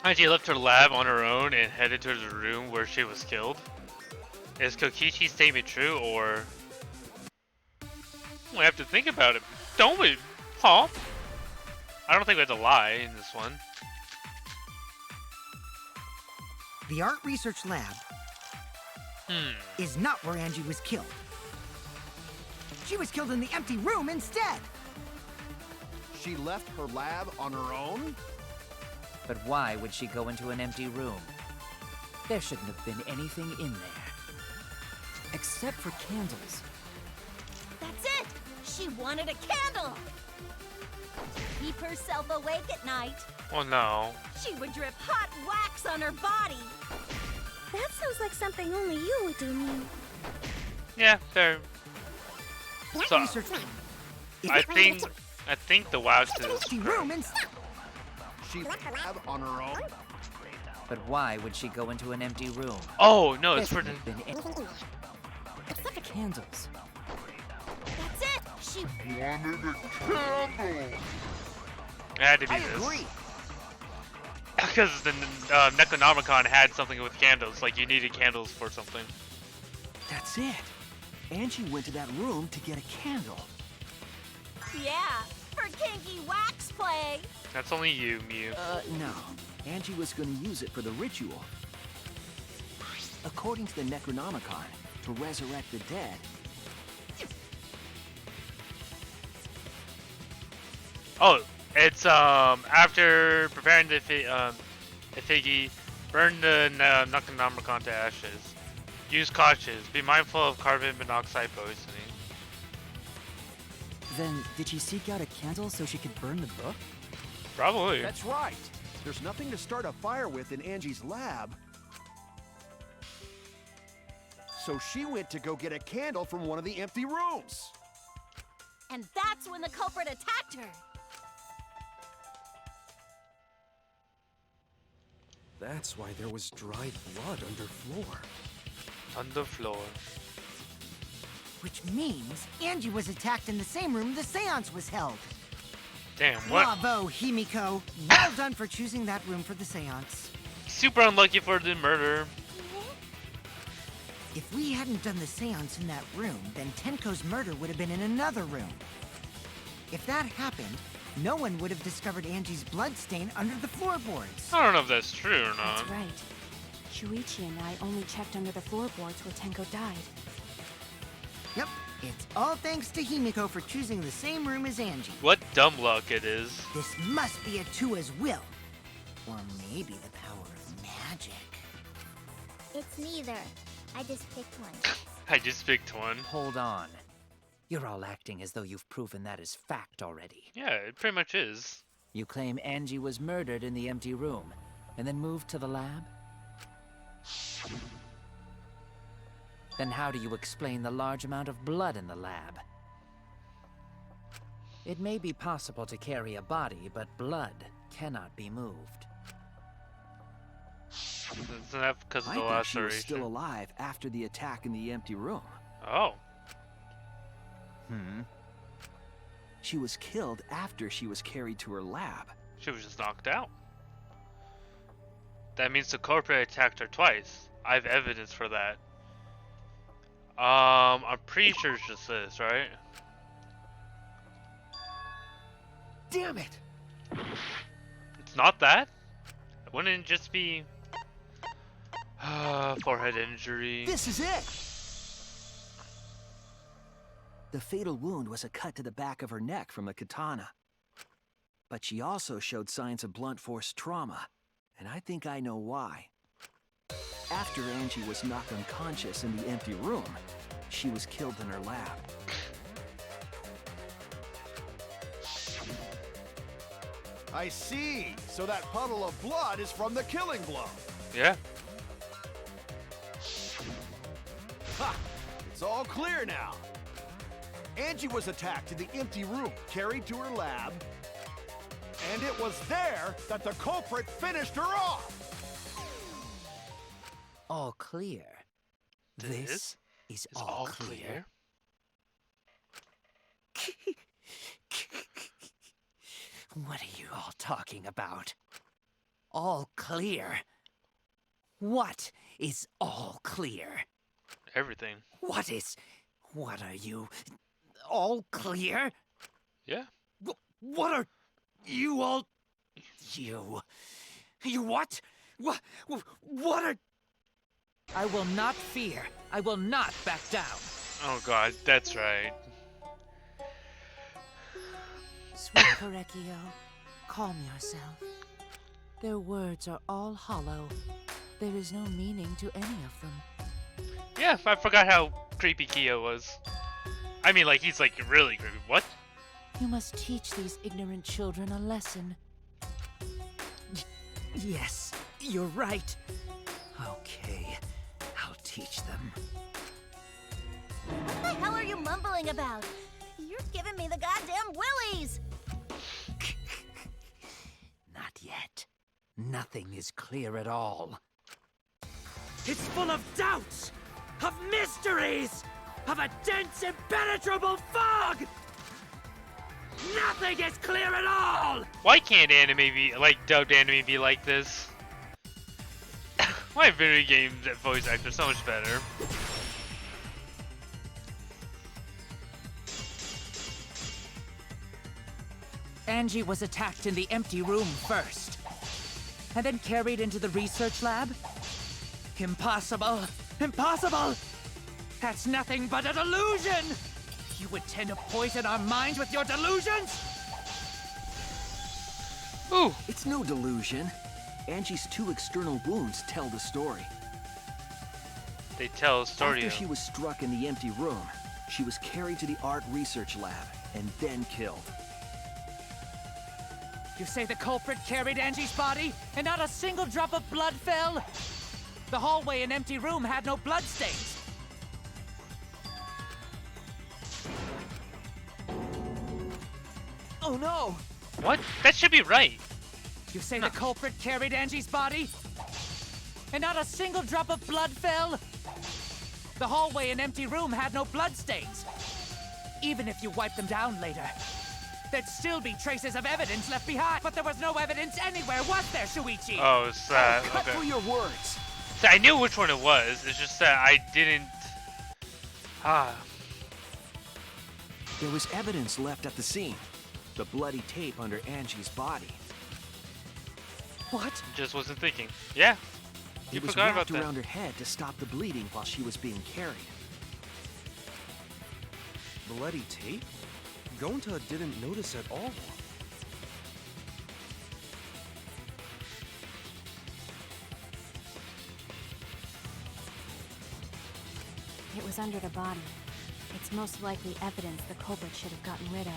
Speaker 1: Angie left her lab on her own and headed to the room where she was killed. Is Kokichi's statement true, or... We have to think about it, don't we? Huh? I don't think we have to lie in this one.
Speaker 7: The art research lab is not where Angie was killed. She was killed in the empty room instead.
Speaker 6: She left her lab on her own?
Speaker 2: But why would she go into an empty room? There shouldn't have been anything in there.
Speaker 5: Except for candles.
Speaker 10: That's it! She wanted a candle! To keep herself awake at night.
Speaker 1: Oh no.
Speaker 10: She would drip hot wax on her body.
Speaker 8: That sounds like something only you would do, Mew.
Speaker 1: Yeah, fair. So,
Speaker 7: Research lab.
Speaker 1: I think the wax is
Speaker 7: Empty room and
Speaker 6: She have on her own.
Speaker 2: But why would she go into an empty room?
Speaker 1: Oh no,
Speaker 2: There
Speaker 1: it's for the.
Speaker 2: shouldn't have been
Speaker 12: Anything in there.
Speaker 5: Except for candles.
Speaker 10: That's it! She
Speaker 1: It had to be
Speaker 6: I
Speaker 1: this.
Speaker 6: agree.
Speaker 1: Because the Necronomicon had something with candles. Like you needed candles for something.
Speaker 9: That's it. Angie went to that room to get a candle.
Speaker 10: Yeah, for kinky wax play.
Speaker 1: That's only you, Mew.
Speaker 9: No. Angie was going to use it for the ritual. According to the Necronomicon, to resurrect the dead.
Speaker 1: Oh, it's after preparing the effigy, burn the Necronomicon to ashes. Use cautious. Be mindful of carbon monoxide poisoning.
Speaker 5: Then, did she seek out a candle so she could burn the book?
Speaker 1: Probably.
Speaker 6: That's right. There's nothing to start a fire with in Angie's lab. So she went to go get a candle from one of the empty rooms.
Speaker 10: And that's when the culprit attacked her.
Speaker 4: That's why there was dried blood under floor.
Speaker 1: On the floor.
Speaker 7: which means Angie was attacked in the same room the seance was held.
Speaker 1: Damn, what?
Speaker 7: Bravo, Himiko. Well done for choosing that room for the seance.
Speaker 1: Super unlucky for the murder.
Speaker 7: If we hadn't done the seance in that room, then Tenko's murder would have been in another room. If that happened, no one would have discovered Angie's blood stain under the floorboards.
Speaker 1: I don't know if that's true or not.
Speaker 8: That's right. Shuichi and I only checked under the floorboards where Tenko died.
Speaker 7: Yep, it's all thanks to Himiko for choosing the same room as Angie.
Speaker 1: What dumb luck it is.
Speaker 7: This must be a Tua's will. Or maybe the power of magic.
Speaker 3: It's neither. I just picked one.
Speaker 1: I just picked one.
Speaker 2: Hold on. You're all acting as though you've proven that is fact already.
Speaker 1: Yeah, it pretty much is.
Speaker 2: You claim Angie was murdered in the empty room, and then moved to the lab? Then how do you explain the large amount of blood in the lab? It may be possible to carry a body, but blood cannot be moved.
Speaker 1: Isn't that because of
Speaker 9: I
Speaker 1: the
Speaker 9: think she was
Speaker 1: laceration?
Speaker 9: still alive after the attack in the empty room.
Speaker 1: Oh.
Speaker 9: She was killed after she was carried to her lab.
Speaker 1: She was just knocked out. That means the culprit attacked her twice. I have evidence for that. I'm pretty sure it's just this, right?
Speaker 9: Damn it!
Speaker 1: It's not that? Wouldn't it just be... forehead injury.
Speaker 9: This is it! The fatal wound was a cut to the back of her neck from a katana. But she also showed signs of blunt force trauma, and I think I know why. After Angie was knocked unconscious in the empty room, she was killed in her lab.
Speaker 6: I see. So that puddle of blood is from the killing blow.
Speaker 1: Yeah.
Speaker 6: Ha! It's all clear now. Angie was attacked in the empty room, carried to her lab, and it was there that the culprit finished her off.
Speaker 2: All clear.
Speaker 1: This
Speaker 2: is
Speaker 1: It's all clear.
Speaker 2: What are you all talking about? All clear? What is all clear?
Speaker 1: Everything.
Speaker 2: What are you? All clear?
Speaker 1: Yeah.
Speaker 2: What are you all? You what? What are? I will not fear. I will not back down.
Speaker 1: Oh god, that's right.
Speaker 8: Sweet Korekiyo, calm yourself.
Speaker 2: Their words are all hollow. There is no meaning to any of them.
Speaker 1: Yeah, I forgot how creepy Kyo was. I mean, like, he's like really creepy. What?
Speaker 2: You must teach these ignorant children a lesson.
Speaker 9: Yes, you're right. Okay, I'll teach them.
Speaker 10: What the hell are you mumbling about? You're giving me the goddamn willies!
Speaker 2: Not yet. Nothing is clear at all.
Speaker 13: It's full of doubts, of mysteries, of a dense, impenetrable fog! Nothing is clear at all!
Speaker 1: Why can't anime be, like, dubbed anime be like this? Why video games voice actors so much better?
Speaker 2: Angie was attacked in the empty room first, and then carried into the research lab? Impossible! Impossible! That's nothing but a delusion! You intend to poison our minds with your delusions?
Speaker 1: Ooh!
Speaker 9: It's no delusion. Angie's 2 external wounds tell the story.
Speaker 1: They tell a story.
Speaker 9: After she was struck in the empty room, she was carried to the art research lab and then killed.
Speaker 2: You say the culprit carried Angie's body, and not a single drop of blood fell? The hallway and empty room had no bloodstains.
Speaker 4: Oh no!
Speaker 1: What? That should be right.
Speaker 2: You say the culprit carried Angie's body, and not a single drop of blood fell? The hallway and empty room had no bloodstains. Even if you wipe them down later, there'd still be traces of evidence left behind. But there was no evidence anywhere, was there, Shuichi?
Speaker 1: Oh, it's that.
Speaker 9: Cut
Speaker 1: Okay.
Speaker 9: through your words.
Speaker 1: So I knew which one it was. It's just that I didn't.
Speaker 9: There was evidence left at the scene. The bloody tape under Angie's body.
Speaker 2: What?
Speaker 1: Just wasn't thinking. Yeah. You
Speaker 9: It was
Speaker 1: forgot about
Speaker 9: wrapped
Speaker 1: that.
Speaker 9: around her head to stop the bleeding while she was being carried.
Speaker 4: Bloody tape? Gonta didn't notice at all.
Speaker 8: It was under the body. It's most likely evidence the culprit should have gotten rid of.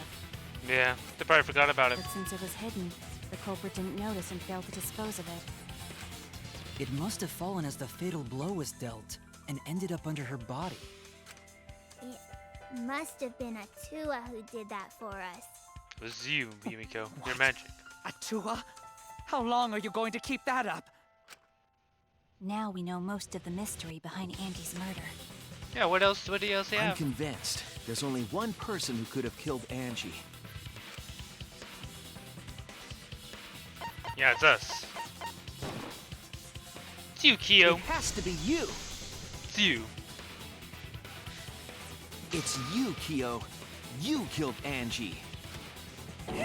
Speaker 1: Yeah, they probably forgot about it.
Speaker 8: But since it was hidden, the culprit didn't notice and failed to dispose of it.
Speaker 5: It must have fallen as the fatal blow was dealt, and ended up under her body.
Speaker 3: It must have been Atua who did that for us.
Speaker 1: It was you, Yumiko. Your magic.
Speaker 2: Atua? How long are you going to keep that up?
Speaker 8: Now we know most of the mystery behind Andy's murder.
Speaker 1: Yeah, what else? What do you else
Speaker 9: I'm
Speaker 1: have?
Speaker 9: convinced there's only one person who could have killed Angie.
Speaker 1: Yeah, it's us. It's you, Kyo.
Speaker 9: It has to be you.
Speaker 1: It's you.
Speaker 9: It's you, Kyo. You killed Angie.
Speaker 10: What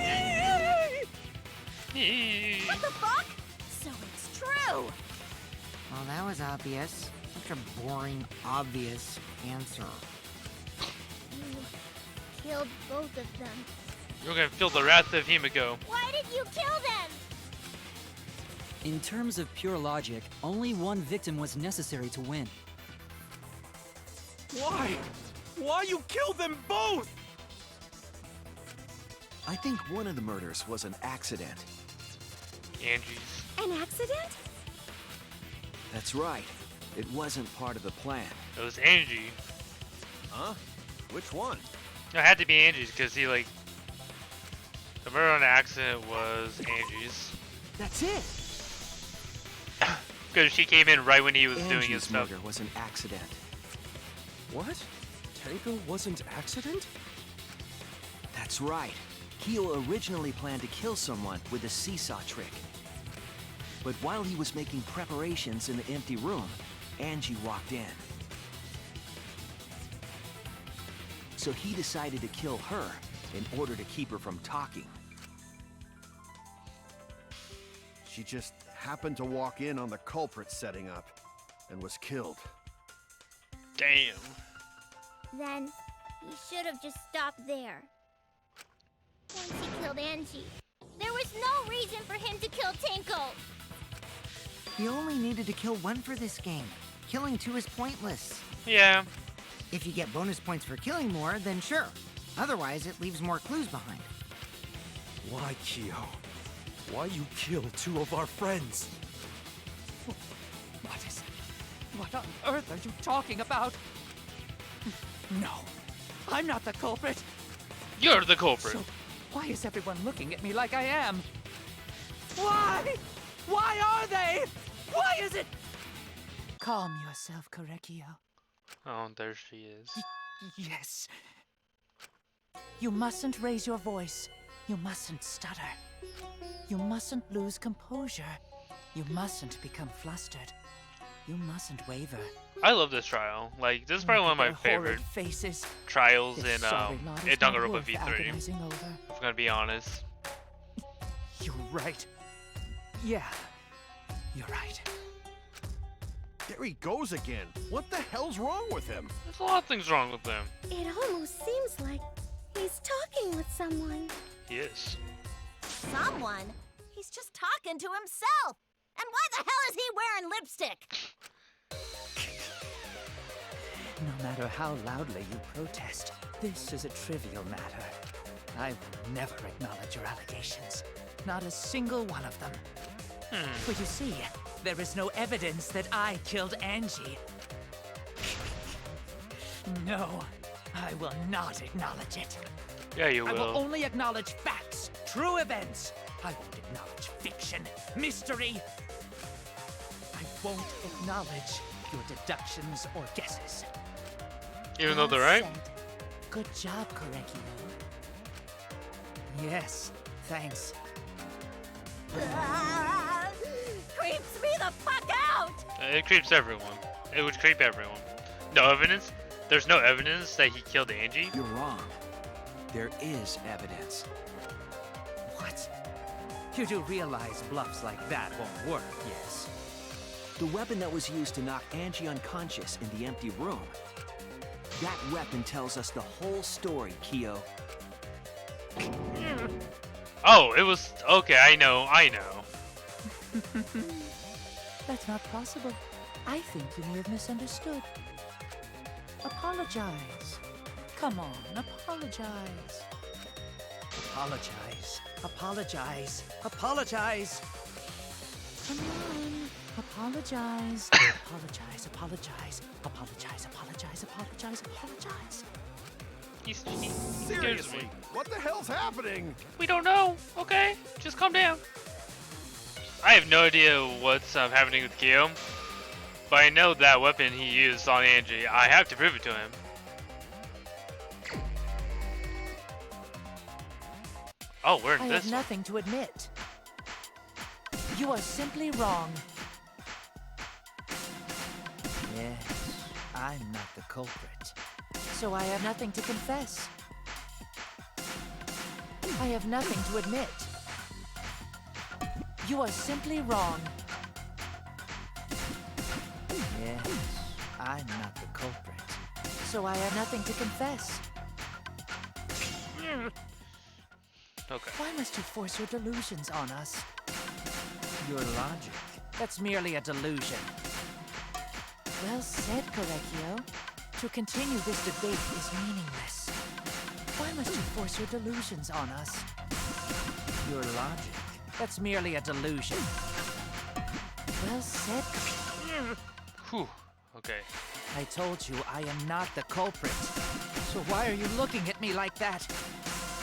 Speaker 10: the fuck? So it's true!
Speaker 7: Well, that was obvious. Such a boring, obvious answer.
Speaker 3: You killed both of them.
Speaker 1: You're gonna feel the wrath of Himiko.
Speaker 3: Why did you kill them?
Speaker 5: In terms of pure logic, only one victim was necessary to win.
Speaker 4: Why? Why you killed them both?
Speaker 9: I think one of the murders was an accident.
Speaker 1: Angie's.
Speaker 8: An accident?
Speaker 9: That's right. It wasn't part of the plan.
Speaker 1: It was Angie.
Speaker 6: Huh? Which one?
Speaker 1: No, it had to be Angie's because he like. The murder on accident was Angie's.
Speaker 9: That's it.
Speaker 1: Because she came in right when he was doing his
Speaker 9: Angie's
Speaker 1: stuff.
Speaker 9: murder was an accident.
Speaker 4: What? Tenko wasn't accident?
Speaker 9: That's right. Kyo originally planned to kill someone with a seesaw trick. But while he was making preparations in the empty room, Angie walked in. So he decided to kill her in order to keep her from talking.
Speaker 6: She just happened to walk in on the culprit setting up and was killed.
Speaker 1: Damn.
Speaker 3: Then he should have just stopped there. Once he killed Angie,
Speaker 10: There was no reason for him to kill Tinkle.
Speaker 7: You only needed to kill one for this game. Killing two is pointless.
Speaker 1: Yeah.
Speaker 7: If you get bonus points for killing more, then sure. Otherwise, it leaves more clues behind.
Speaker 4: Why, Kyo? Why you kill two of our friends?
Speaker 2: What on earth are you talking about? No, I'm not the culprit.
Speaker 1: You're the culprit.
Speaker 2: So, why is everyone looking at me like I am? Why? Why are they? Why is it? Calm yourself, Korekiyo.
Speaker 1: Oh, there she is.
Speaker 2: Yes. You mustn't raise your voice. You mustn't stutter. You mustn't lose composure. You mustn't become flustered. You mustn't waver.
Speaker 1: I love this trial. Like, this is probably one of my favorite
Speaker 2: faces.
Speaker 1: trials
Speaker 2: This
Speaker 1: in
Speaker 2: sorry lot is not
Speaker 1: Danganronpa
Speaker 2: worth
Speaker 1: V3.
Speaker 2: agonizing over.
Speaker 1: If I'm gonna be honest.
Speaker 2: You're right. Yeah, you're right.
Speaker 6: There he goes again. What the hell's wrong with him?
Speaker 1: There's a lot of things wrong with them.
Speaker 3: It almost seems like he's talking with someone.
Speaker 1: He is.
Speaker 10: Someone? He's just talking to himself. And why the hell is he wearing lipstick?
Speaker 2: No matter how loudly you protest, this is a trivial matter. I will never acknowledge your allegations. Not a single one of them. For you see, there is no evidence that I killed Angie. No, I will not acknowledge it.
Speaker 1: Yeah, you
Speaker 2: I will
Speaker 1: will.
Speaker 2: only acknowledge facts, true events. I won't acknowledge fiction, mystery. I won't acknowledge your deductions or guesses.
Speaker 1: Even though they're
Speaker 2: Well
Speaker 1: right?
Speaker 2: said. Good job, Korekiyo. Yes, thanks.
Speaker 10: Creeps me the fuck out!
Speaker 1: It creeps everyone. It would creep everyone. No evidence? There's no evidence that he killed Angie?
Speaker 9: You're wrong. There is evidence.
Speaker 2: What? You do realize bluffs like that won't work, yes?
Speaker 9: The weapon that was used to knock Angie unconscious in the empty room. That weapon tells us the whole story, Kyo.
Speaker 1: Oh, it was... Okay, I know.
Speaker 2: That's not possible. I think you may have misunderstood. Apologize. Come on, apologize. Apologize. Apologize. Apologize. Come on. Apologize. Apologize. Apologize. Apologize. Apologize. Apologize. Apologize.
Speaker 1: He
Speaker 6: Seriously,
Speaker 1: scares me.
Speaker 6: what the hell's happening?
Speaker 1: We don't know. Okay, just calm down. I have no idea what's happening with Kyo, but I know that weapon he used on Angie. I have to prove it to him. Oh, we're in
Speaker 2: I
Speaker 1: this
Speaker 2: have nothing to admit. You are simply wrong. Yes, I'm not the culprit. So I have nothing to confess. I have nothing to admit. You are simply wrong. Yes, I'm not the culprit. So I have nothing to confess.
Speaker 1: Okay.
Speaker 2: Why must you force your delusions on us? Your logic. That's merely a delusion. Well said, Korekiyo. To continue this debate is meaningless. Why must you force your delusions on us? Your logic. That's merely a delusion. Well said.
Speaker 1: Whew. Okay.
Speaker 2: I told you I am not the culprit. So why are you looking at me like that?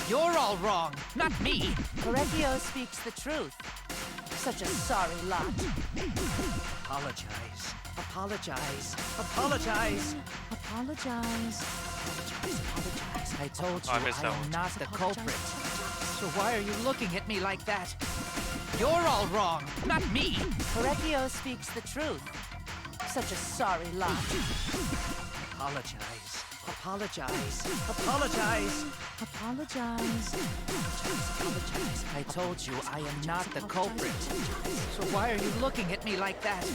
Speaker 2: You're all wrong, not me. Korekiyo speaks the truth. Such a sorry lot. Apologize. Apologize. Apologize. Apologize. Apologize. Apologize. I told you
Speaker 1: I missed that
Speaker 2: am
Speaker 1: one.
Speaker 2: not the culprit. So why are you looking at me like that? You're all wrong, not me. Korekiyo speaks the truth. Such a sorry lot. Apologize. Apologize. Apologize. Apologize. Apologize. I told you I am not the culprit. So why are you looking at me like that?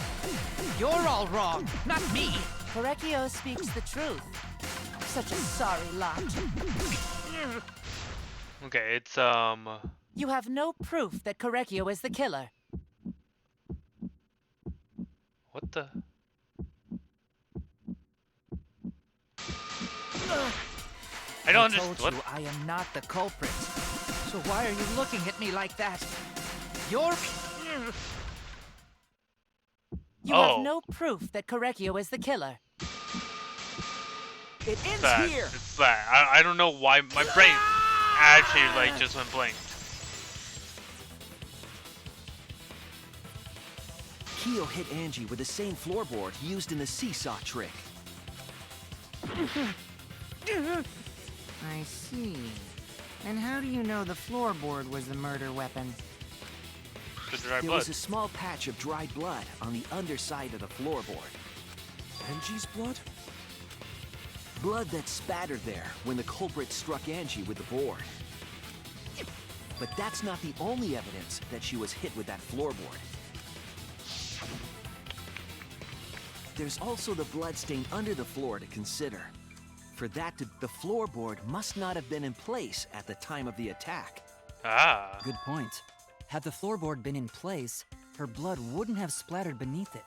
Speaker 2: You're all wrong, not me. Korekiyo speaks the truth. Such a sorry lot.
Speaker 1: Okay, it's
Speaker 2: You have no proof that Korekiyo is the killer.
Speaker 1: What the? I don't
Speaker 2: I told
Speaker 1: understand.
Speaker 2: you I am not the culprit. So why are you looking at me like that? You're... You have no proof that Korekiyo is the killer.
Speaker 6: It ends
Speaker 1: That,
Speaker 6: here.
Speaker 1: it's that. I don't know why my brain actually like just went blank.
Speaker 9: Kyo hit Angie with the same floorboard he used in the seesaw trick.
Speaker 7: I see. And how do you know the floorboard was the murder weapon?
Speaker 1: The dry
Speaker 9: There
Speaker 1: blood.
Speaker 9: was a small patch of dried blood on the underside of the floorboard.
Speaker 4: Angie's blood?
Speaker 9: Blood that spattered there when the culprit struck Angie with the board. But that's not the only evidence that she was hit with that floorboard. There's also the blood stain under the floor to consider. For that to, the floorboard must not have been in place at the time of the attack.
Speaker 1: Ah.
Speaker 5: Good point. Had the floorboard been in place, her blood wouldn't have splattered beneath it.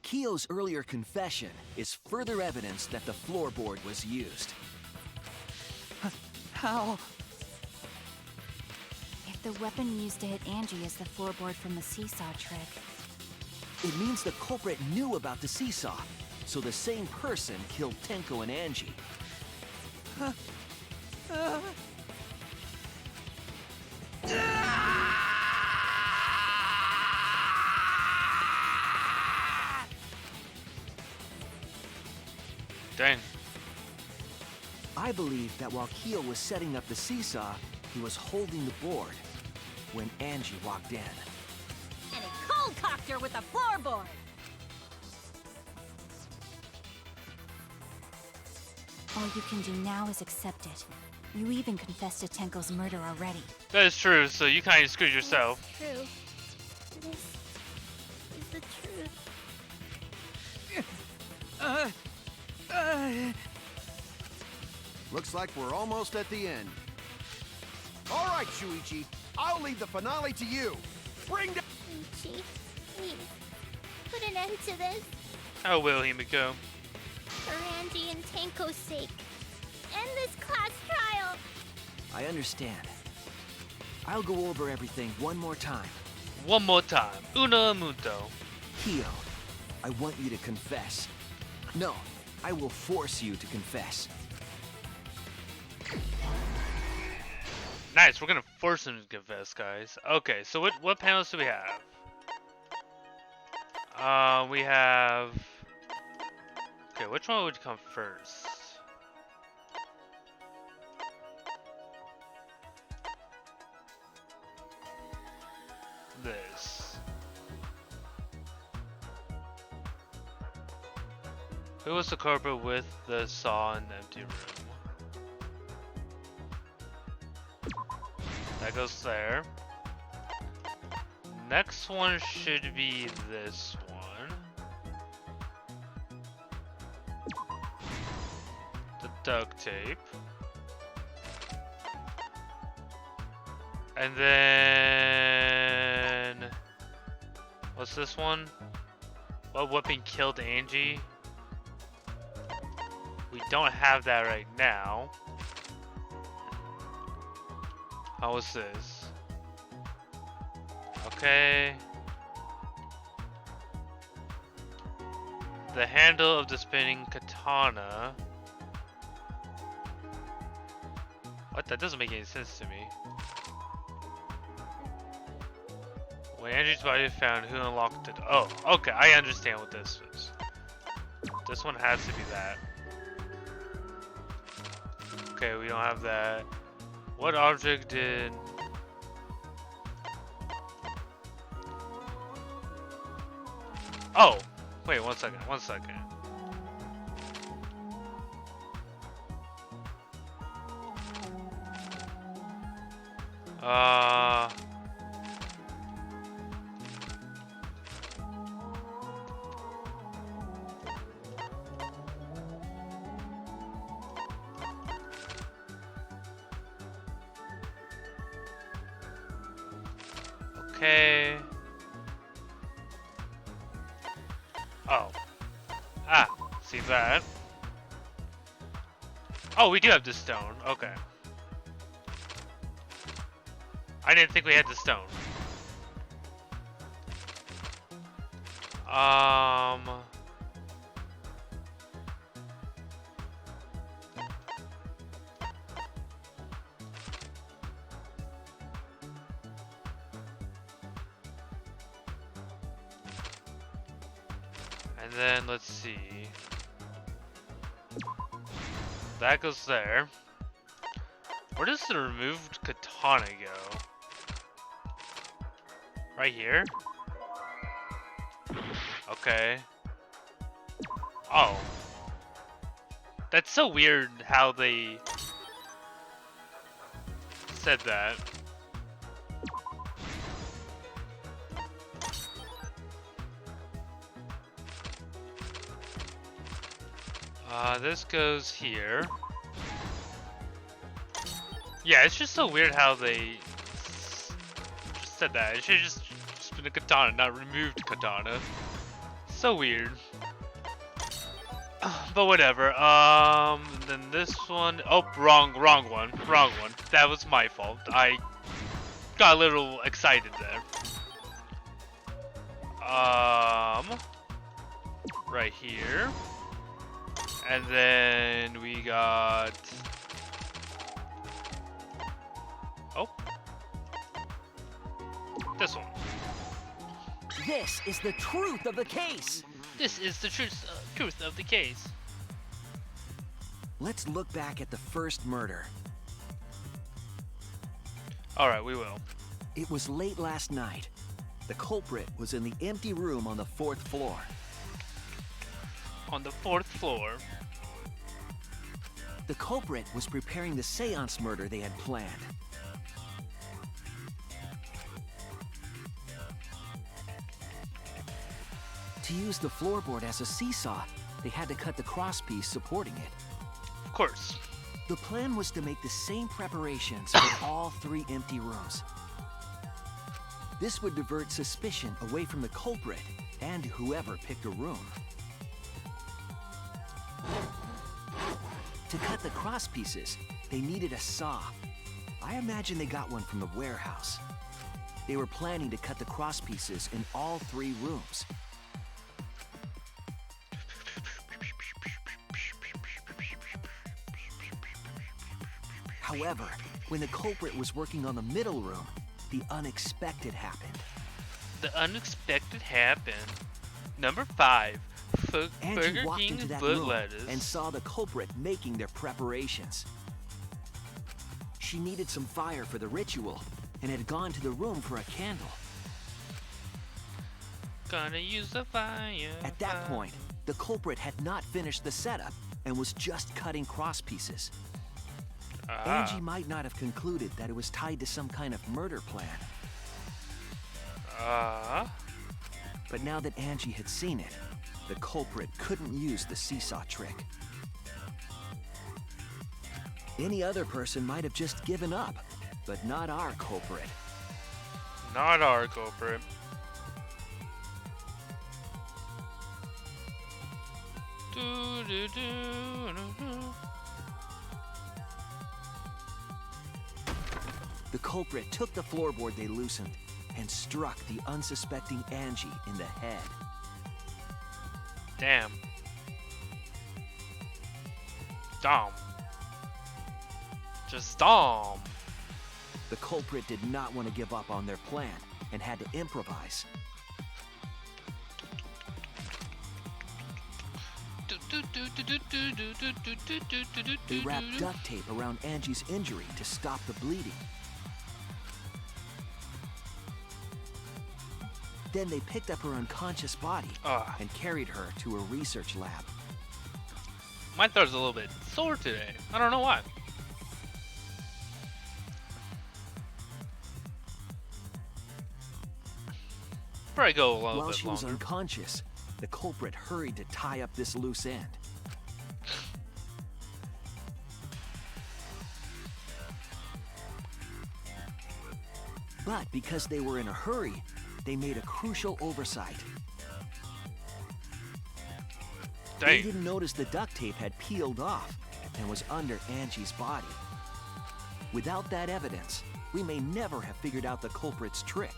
Speaker 9: Kyo's earlier confession is further evidence that the floorboard was used.
Speaker 2: How?
Speaker 8: If the weapon used to hit Angie is the floorboard from the seesaw trick,
Speaker 9: It means the culprit knew about the seesaw, so the same person killed Tenko and Angie.
Speaker 1: Dang.
Speaker 9: I believe that while Kyo was setting up the seesaw, he was holding the board when Angie walked in.
Speaker 10: And he cold-cocked her with the floorboard.
Speaker 8: all you can do now is accept it. You even confessed to Tenko's murder already.
Speaker 1: That is true, so you kind of screwed yourself.
Speaker 3: True. This is the truth.
Speaker 6: Looks like we're almost at the end. All right, Shuichi. I'll leave the finale to you. Bring down...
Speaker 3: Shuichi, please. Put an end to this.
Speaker 1: How will Himiko?
Speaker 3: For Angie and Tenko's sake. End this class trial.
Speaker 9: I understand. I'll go over everything one more time.
Speaker 1: One more time. Una muto.
Speaker 9: Kyo, I want you to confess. No, I will force you to confess.
Speaker 1: Nice, we're gonna force him to confess, guys. Okay, so what panels do we have? We have... Okay, which one would come first? This. Who was the culprit with the saw in the empty room? That goes there. Next one should be this one. The duct tape. And then... What's this one? What weapon killed Angie? We don't have that right now. How was this? Okay. The handle of the spinning katana. What? That doesn't make any sense to me. When Angie's body is found, who unlocked it? Oh, okay, I understand what this is. This one has to be that. Okay, we don't have that. What object did... Oh! Wait, one second. Okay. Oh. Ah, see that? Oh, we do have the stone. Okay. I didn't think we had the stone. And then let's see. That goes there. Where does the removed katana go? Right here? Okay. Oh. That's so weird how they said that. This goes here. Yeah, it's just so weird how they just said that. It should have just been a katana, not removed katana. So weird. But whatever. Then this one. Oh, wrong one. That was my fault. I got a little excited there. Right here. And then we got... Oh. This one.
Speaker 9: This is the truth of the case.
Speaker 1: This is the truth of the case.
Speaker 9: Let's look back at the first murder.
Speaker 1: Alright, we will.
Speaker 9: It was late last night. The culprit was in the empty room on the 4th floor.
Speaker 1: On the 4th floor.
Speaker 9: The culprit was preparing the seance murder they had planned. To use the floorboard as a seesaw, they had to cut the crosspiece supporting it.
Speaker 1: Of course.
Speaker 9: The plan was to make the same preparations for all 3 empty rooms. This would divert suspicion away from the culprit and whoever picked a room. To cut the crosspieces, they needed a saw. I imagine they got one from the warehouse. They were planning to cut the crosspieces in all 3 rooms. However, when the culprit was working on the middle room, the unexpected happened.
Speaker 1: The unexpected happened. Number 5.
Speaker 9: Angie
Speaker 1: Burger
Speaker 9: walked
Speaker 1: King
Speaker 9: into that
Speaker 1: foot
Speaker 9: room
Speaker 1: lettuce.
Speaker 9: and saw the culprit making their preparations. She needed some fire for the ritual and had gone to the room for a candle.
Speaker 1: Gonna use the fire.
Speaker 9: At that point, the culprit had not finished the setup and was just cutting crosspieces. Angie might not have concluded that it was tied to some kind of murder plan. But now that Angie had seen it, the culprit couldn't use the seesaw trick. Any other person might have just given up, but not our culprit.
Speaker 1: Not our culprit.
Speaker 9: The culprit took the floorboard they loosened and struck the unsuspecting Angie in the head.
Speaker 1: Damn. Dom. Just Dom.
Speaker 9: The culprit did not want to give up on their plan and had to improvise. They wrapped duct tape around Angie's injury to stop the bleeding. Then they picked up her unconscious body and carried her to a research lab.
Speaker 1: My throat's a little bit sore today. I don't know why. Probably go a little bit longer.
Speaker 9: While she was unconscious, the culprit hurried to tie up this loose end. But because they were in a hurry, they made a crucial oversight. They didn't notice the duct tape had peeled off and was under Angie's body. Without that evidence, we may never have figured out the culprit's trick.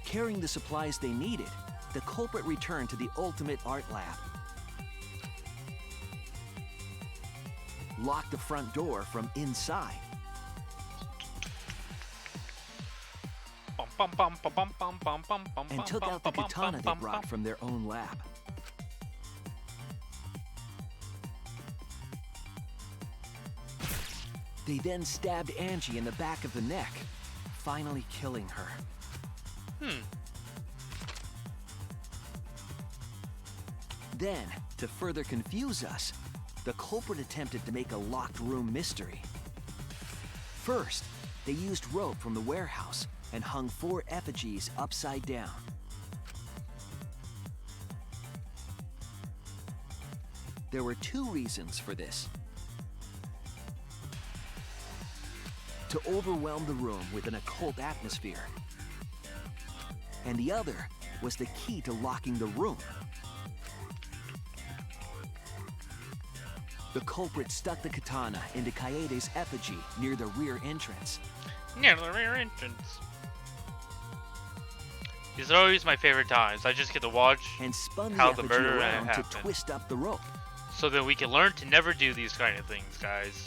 Speaker 9: Carrying the supplies they needed, the culprit returned to the ultimate art lab. Locked the front door from inside. And took out the katana they brought from their own lab. They then stabbed Angie in the back of the neck, finally killing her. Then, to further confuse us, the culprit attempted to make a locked room mystery. First, they used rope from the warehouse and hung 4 effigies upside down. There were 2 reasons for this. To overwhelm the room with an occult atmosphere. And the other was the key to locking the room. The culprit stuck the katana into Kaede's effigy near the rear entrance.
Speaker 1: Near the rear entrance. These are always my favorite times. I just get to watch
Speaker 9: and spun
Speaker 1: how
Speaker 9: the
Speaker 1: the murder
Speaker 9: around
Speaker 1: happened.
Speaker 9: To twist up the rope.
Speaker 1: So that we can learn to never do these kind of things, guys.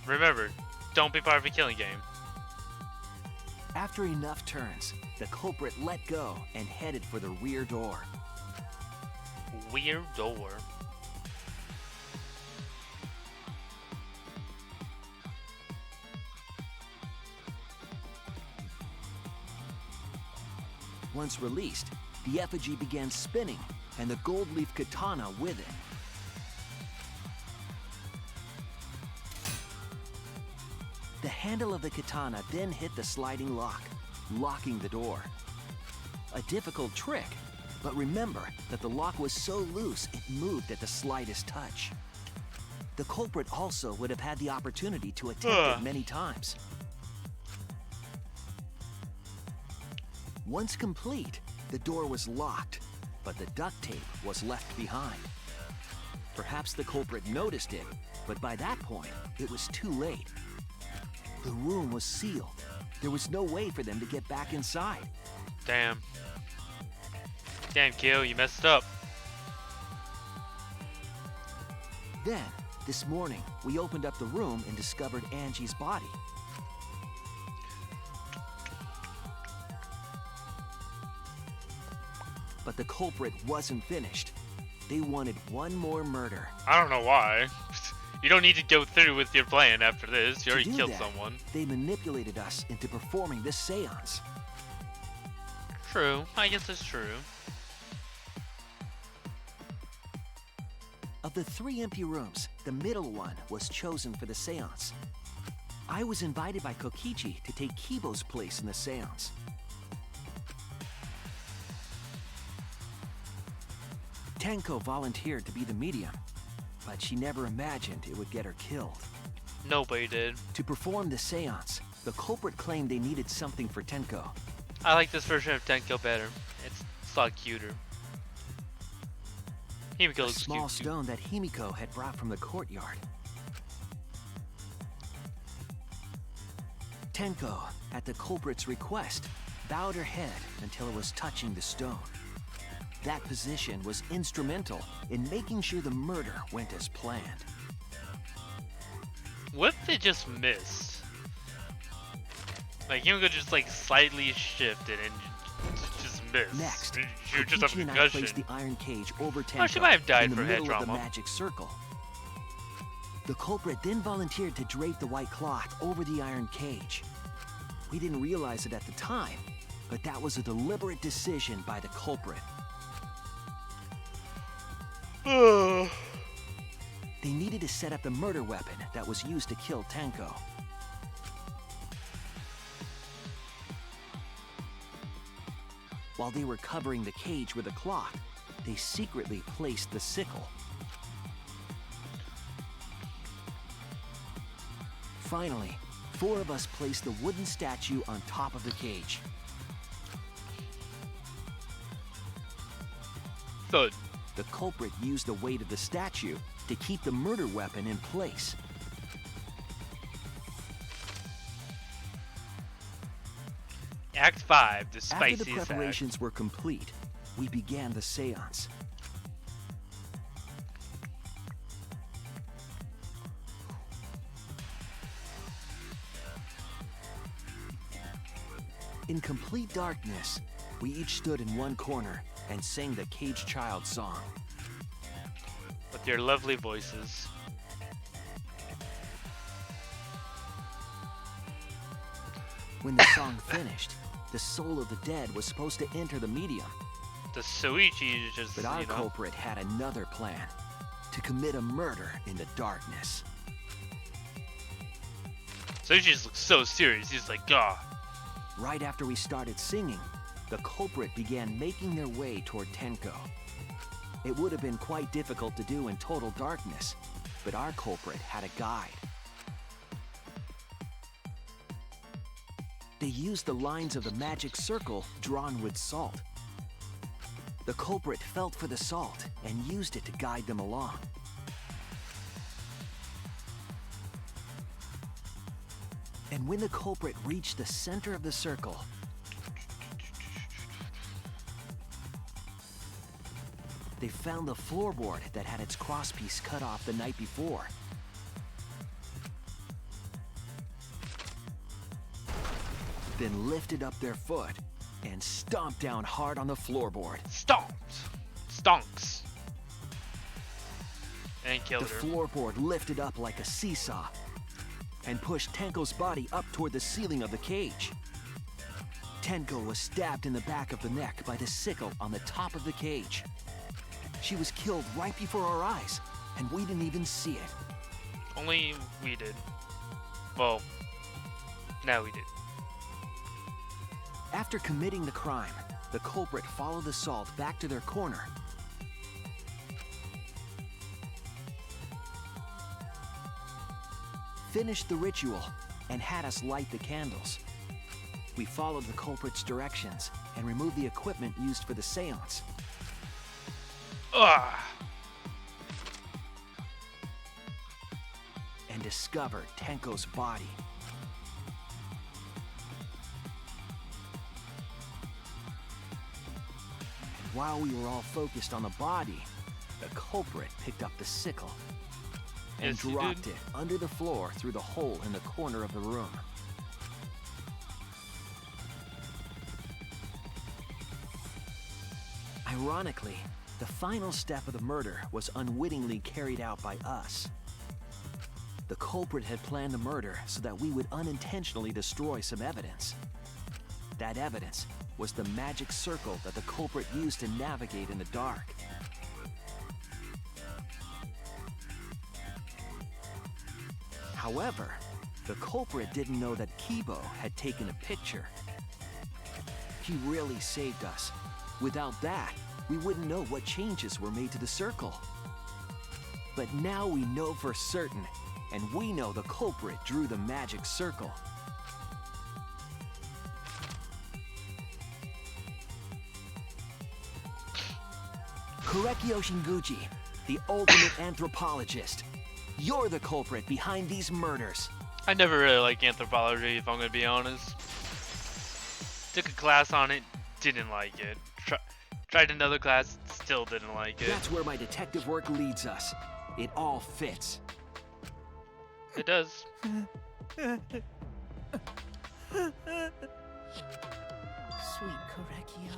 Speaker 1: Remember, don't be part of a killing game.
Speaker 9: After enough turns, the culprit let go and headed for the rear door.
Speaker 1: Rear door.
Speaker 9: Once released, the effigy began spinning, and the gold leaf katana with it. The handle of the katana then hit the sliding lock, locking the door. A difficult trick, but remember that the lock was so loose it moved at the slightest touch. The culprit also would have had the opportunity to attempt it many times. Once complete, the door was locked, but the duct tape was left behind. Perhaps the culprit noticed it, but by that point, it was too late. The room was sealed. There was no way for them to get back inside.
Speaker 1: Damn. Damn, Kyo, you messed up.
Speaker 9: Then, this morning, we opened up the room and discovered Angie's body. But the culprit wasn't finished. They wanted one more murder.
Speaker 1: I don't know why. You don't need to go through with your plan after this. You already
Speaker 9: To do
Speaker 1: killed
Speaker 9: that,
Speaker 1: someone.
Speaker 9: They manipulated us into performing this seance.
Speaker 1: True. I guess it's true.
Speaker 9: Of the 3 empty rooms, the middle one was chosen for the seance. I was invited by Kokichi to take Kibo's place in the seance. Tenko volunteered to be the medium, but she never imagined it would get her killed.
Speaker 1: Nobody did.
Speaker 9: To perform the seance, the culprit claimed they needed something for Tenko.
Speaker 1: I like this version of Tenko better. It's a lot cuter. Himiko
Speaker 9: A
Speaker 1: looks
Speaker 9: small
Speaker 1: cute.
Speaker 9: stone that Himiko had brought from the courtyard. Tenko, at the culprit's request, bowed her head until it was touching the stone. That position was instrumental in making sure the murder went as planned.
Speaker 1: What if they just missed? Like, Himiko just like slightly shifted and just missed.
Speaker 9: Next,
Speaker 1: You're just a
Speaker 9: Kokichi and I
Speaker 1: concussion.
Speaker 9: placed the iron cage over Tenko
Speaker 1: Oh, she might have died
Speaker 9: in the
Speaker 1: for head
Speaker 9: middle of the
Speaker 1: trauma.
Speaker 9: magic circle. The culprit then volunteered to drape the white cloth over the iron cage. We didn't realize it at the time, but that was a deliberate decision by the culprit. They needed to set up the murder weapon that was used to kill Tenko. While they were covering the cage with a cloth, they secretly placed the sickle. Finally, 4 of us placed the wooden statue on top of the cage.
Speaker 1: Thud.
Speaker 9: The culprit used the weight of the statue to keep the murder weapon in place.
Speaker 1: Act 5, the
Speaker 9: After
Speaker 1: spiciest
Speaker 9: the preparations were complete, we began the seance. In complete darkness, we each stood in one corner and sang the Cage Child song.
Speaker 1: act. With your lovely voices.
Speaker 9: When the song finished, the soul of the dead was supposed to enter the medium.
Speaker 1: The Shuichi is just,
Speaker 9: But our
Speaker 1: you know.
Speaker 9: culprit had another plan: to commit a murder in the darkness.
Speaker 1: Shuichi just looks so serious. He's like, "Gah."
Speaker 9: Right after we started singing, the culprit began making their way toward Tenko. It would have been quite difficult to do in total darkness, but our culprit had a guide. They used the lines of the magic circle drawn with salt. The culprit felt for the salt and used it to guide them along. And when the culprit reached the center of the circle, they found the floorboard that had its crosspiece cut off the night before. Then lifted up their foot and stomped down hard on the floorboard.
Speaker 1: Stomped. Stonks. And killed
Speaker 9: The
Speaker 1: her.
Speaker 9: floorboard lifted up like a seesaw and pushed Tenko's body up toward the ceiling of the cage. Tenko was stabbed in the back of the neck by the sickle on the top of the cage. She was killed right before our eyes, and we didn't even see it.
Speaker 1: Only we did. Well, now we did.
Speaker 9: After committing the crime, the culprit followed the salt back to their corner. Finished the ritual and had us light the candles. We followed the culprit's directions and removed the equipment used for the seance.
Speaker 1: Ugh.
Speaker 9: And discovered Tenko's body. And while we were all focused on the body, the culprit picked up the sickle and
Speaker 1: Yes, he
Speaker 9: dropped
Speaker 1: did.
Speaker 9: it under the floor through the hole in the corner of the room. Ironically, the final step of the murder was unwittingly carried out by us. The culprit had planned the murder so that we would unintentionally destroy some evidence. That evidence was the magic circle that the culprit used to navigate in the dark. However, the culprit didn't know that Kibo had taken a picture. He really saved us. Without that, we wouldn't know what changes were made to the circle. But now we know for certain, and we know the culprit drew the magic circle. Korekiyo Shinguuji, the ultimate anthropologist. You're the culprit behind these murders.
Speaker 1: I never really liked anthropology, if I'm gonna be honest. Took a class on it, didn't like it. Tried another class, still didn't like it.
Speaker 9: That's where my detective work leads us. It all fits.
Speaker 1: It does.
Speaker 2: Sweet Korekiyo.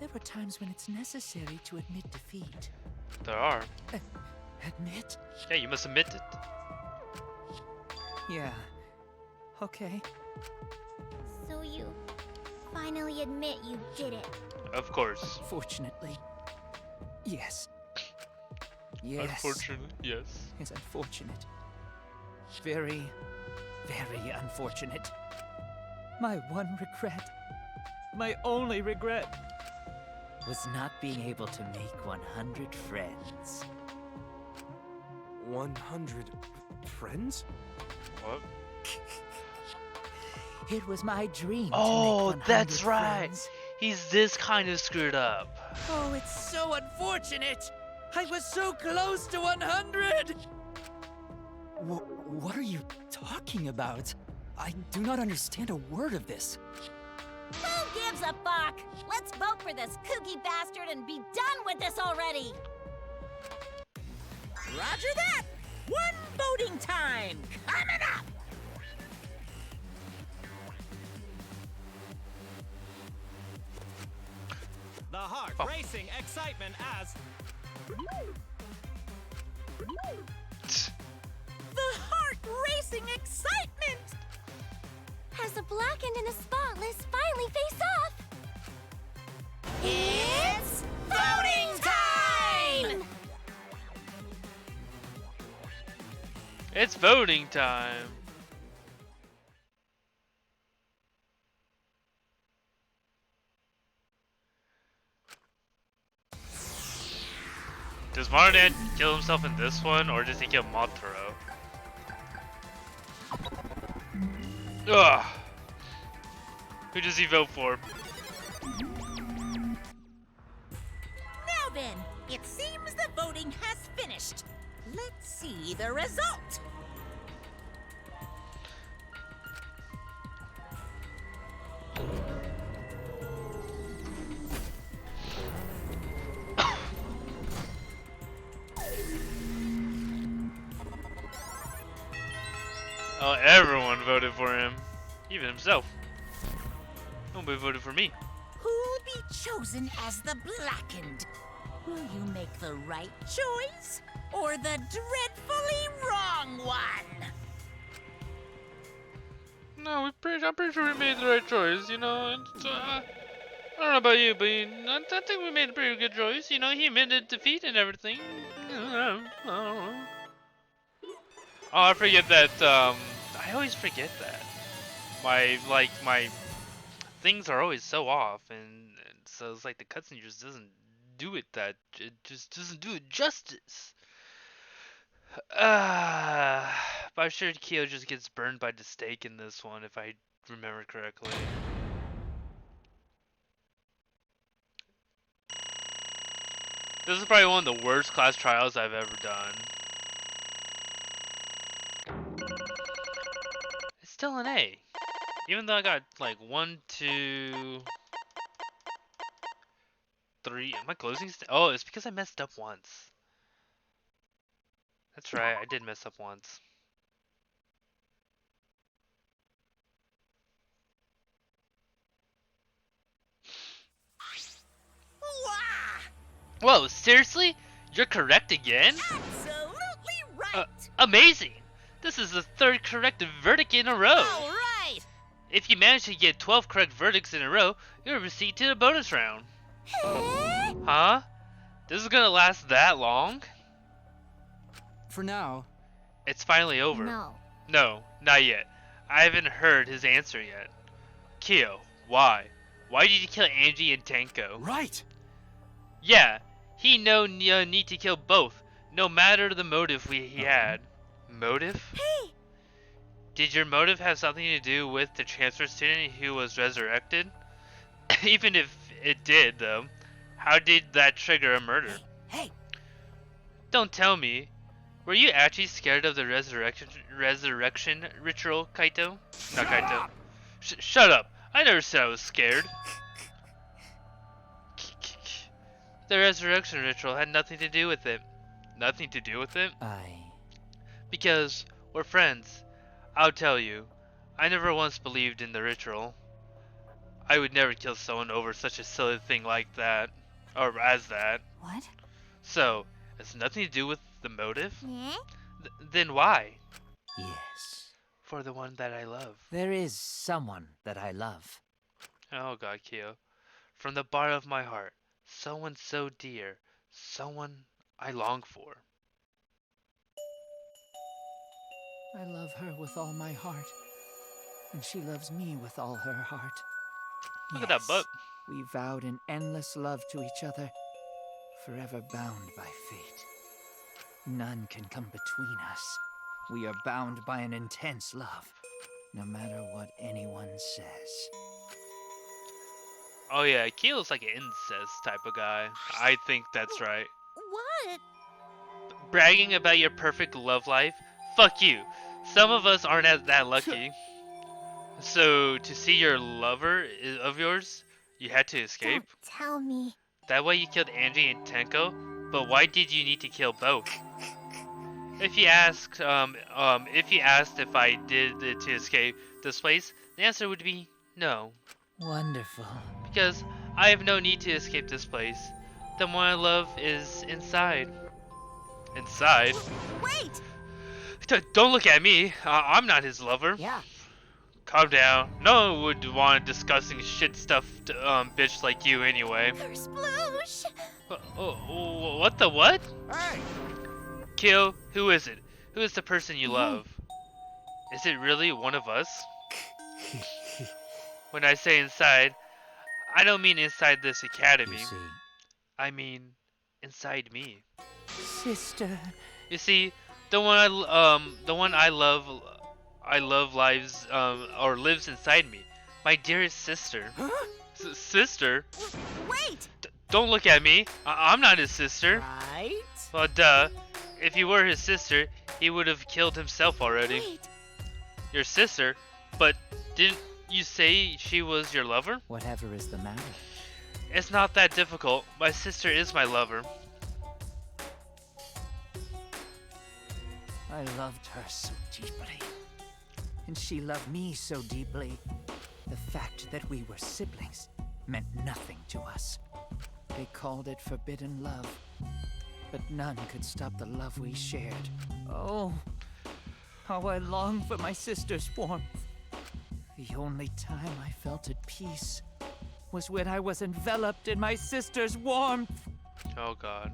Speaker 2: There are times when it's necessary to admit defeat.
Speaker 1: There are.
Speaker 2: Admit?
Speaker 1: Yeah, you must admit it.
Speaker 2: Yeah. Okay.
Speaker 3: So you finally admit you did it.
Speaker 1: Of course.
Speaker 2: Fortunately. Yes. Yes.
Speaker 1: Unfortunately, yes.
Speaker 2: It's unfortunate. Very, very unfortunate. My one regret My only regret was not being able to make 100 friends.
Speaker 4: 100 friends?
Speaker 1: What?
Speaker 2: It was my dream
Speaker 1: Oh,
Speaker 2: to make 100
Speaker 1: that's right.
Speaker 2: friends.
Speaker 1: He's this kind of screwed up.
Speaker 2: Oh, it's so unfortunate. I was so close to 100.
Speaker 5: What are you talking about? I do not understand a word of this.
Speaker 10: Who gives a fuck? Let's vote for this kooky bastard and be done with this already!
Speaker 11: Roger that! One voting time coming up!
Speaker 4: The heart racing excitement as
Speaker 10: The heart-racing excitement!
Speaker 3: As the blackened and the spotless finally face off!
Speaker 10: It's voting time!
Speaker 1: It's voting time. Does Martin kill himself in this one, or does he kill Motaro? Ugh. Who does he vote for?
Speaker 11: Now then, it seems the voting has finished. Let's see the result.
Speaker 1: Oh, everyone voted for him. Even himself. Nobody voted for me.
Speaker 11: Who'll be chosen as the blackened? Will you make the right choice or the dreadfully wrong one?
Speaker 1: No, I'm pretty sure we made the right choice, you know. I don't know about you, but I think we made a pretty good choice. You know, he admitted defeat and everything. Oh, I forget that, I always forget that. My things are always so off, and so it's like the cutscene just doesn't do it doesn't do it justice. But I'm sure Kyo just gets burned by the stake in this one, if I remember correctly. This is probably one of the worst class trials I've ever done. It's still an A. Even though I got like 1, 2, 3. Am I closing? Oh, it's because I messed up once. That's right, I did mess up once.
Speaker 11: Wah!
Speaker 1: Whoa, seriously? You're correct again?
Speaker 11: Absolutely right!
Speaker 1: Amazing! This is the 3rd correct verdict in a row.
Speaker 11: All right!
Speaker 1: If you manage to get 12 correct verdicts in a row, you'll proceed to the bonus round. Huh? This is gonna last that long?
Speaker 5: For now.
Speaker 1: It's finally over.
Speaker 3: No.
Speaker 1: No, not yet. I haven't heard his answer yet. Kyo, why? Why did you kill Angie and Tenko?
Speaker 4: right.
Speaker 1: Yeah, he need to kill both, no matter the motive he had. Motive?
Speaker 3: Hey!
Speaker 1: Did your motive have something to do with the transfer student who was resurrected? Even if it did, though, how did that trigger a murder?
Speaker 11: Hey!
Speaker 1: Don't tell me. Were you actually scared of the resurrection ritual, Kaito? Not Kaito. Shut up! I never said I was scared. The resurrection ritual had nothing to do with it. Nothing to do with it? Because we're friends. I'll tell you, I never once believed in the ritual. I would never kill someone over such a silly thing like that. Or as that.
Speaker 8: What?
Speaker 1: So, it's nothing to do with the motive?
Speaker 3: Eh?
Speaker 1: Then why?
Speaker 2: Yes.
Speaker 1: For the one that I love.
Speaker 2: There is someone that I love.
Speaker 1: Oh god, Kyo. From the bottom of my heart, someone so dear, someone I long for.
Speaker 2: I love her with all my heart. And she loves me with all her heart.
Speaker 1: Look at that butt.
Speaker 2: We vowed an endless love to each other, forever bound by fate. None can come between us. We are bound by an intense love, no matter what anyone says.
Speaker 1: Oh yeah, Keel's like an incest type of guy. I think that's right.
Speaker 10: What?
Speaker 1: Bragging about your perfect love life? Fuck you. Some of us aren't that lucky. So, to see your lover of yours, you had to escape?
Speaker 3: Don't tell me.
Speaker 1: That way you killed Angie and Tenko, but why did you need to kill both? If you asked if I did it to escape this place, the answer would be no.
Speaker 2: Wonderful.
Speaker 1: Because I have no need to escape this place. The one I love is inside. Inside?
Speaker 10: Wait!
Speaker 1: Don't look at me. I'm not his lover.
Speaker 10: Yeah.
Speaker 1: Calm down. No one would want a disgusting shit stuffed bitch like you anyway.
Speaker 10: Sploosh!
Speaker 1: What the what?
Speaker 6: Hey!
Speaker 1: Kill, who is it? Who is the person you love? Is it really one of us? When I say inside, I don't mean inside this academy.
Speaker 2: You see,
Speaker 1: I mean inside me.
Speaker 2: sister.
Speaker 1: You see, the one I love lives inside me. My dearest sister. Sister?
Speaker 10: Wait!
Speaker 1: Don't look at me. I'm not his sister.
Speaker 10: Right?
Speaker 1: Well, duh. If you were his sister, he would have killed himself already.
Speaker 10: Wait.
Speaker 1: Your sister? But didn't you say she was your lover?
Speaker 2: Whatever is the matter?
Speaker 1: It's not that difficult. My sister is my lover.
Speaker 2: I loved her so deeply. And she loved me so deeply. The fact that we were siblings meant nothing to us. They called it forbidden love. But none could stop the love we shared. Oh, how I long for my sister's warmth. The only time I felt at peace was when I was enveloped in my sister's warmth.
Speaker 1: Oh God.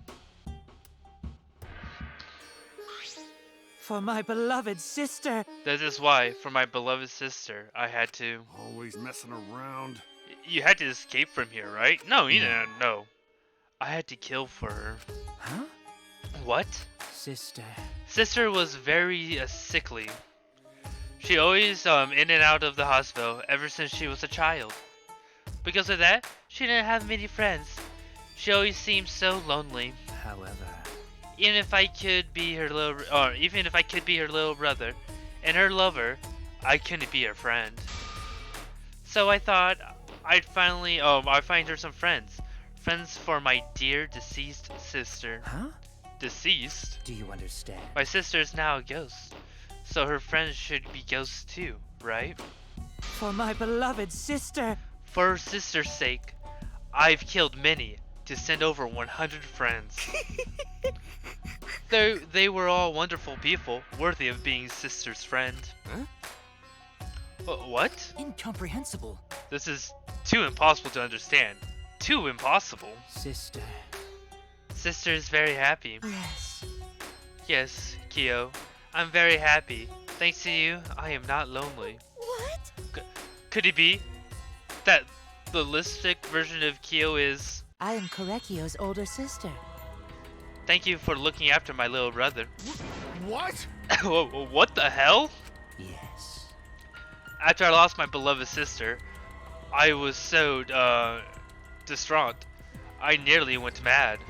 Speaker 2: For my beloved sister.
Speaker 1: That is why, for my beloved sister, I had to...
Speaker 6: Always messing around.
Speaker 1: You had to escape from here, right? No, you didn't. No. I had to kill for her.
Speaker 2: Huh?
Speaker 1: What?
Speaker 2: Sister.
Speaker 1: Sister was very sickly. She always in and out of the hospital ever since she was a child. Because of that, she didn't have many friends. She always seemed so lonely.
Speaker 2: However,
Speaker 1: even if I could be her little brother and her lover, I couldn't be her friend. So I thought I'd find her some friends. Friends for my dear deceased sister.
Speaker 2: Huh?
Speaker 1: Deceased?
Speaker 2: Do you understand?
Speaker 1: My sister is now a ghost. So her friends should be ghosts too, right?
Speaker 2: For my beloved sister.
Speaker 1: For her sister's sake, I've killed many to send over 100 friends. They were all wonderful people, worthy of being sister's friend.
Speaker 5: Huh?
Speaker 1: What?
Speaker 5: Incomprehensible.
Speaker 1: This is too impossible to understand. Too impossible.
Speaker 2: Sister.
Speaker 1: Sister is very happy.
Speaker 2: Yes.
Speaker 1: Yes, Kyo. I'm very happy. Thanks to you, I am not lonely.
Speaker 10: What?
Speaker 1: Could it be that the lipstick version of Kyo is...
Speaker 2: I am Korekiyo's older sister.
Speaker 1: Thank you for looking after my little brother.
Speaker 6: What?
Speaker 1: What the hell?
Speaker 2: Yes.
Speaker 1: After I lost my beloved sister, I was so, distraught. I nearly went mad.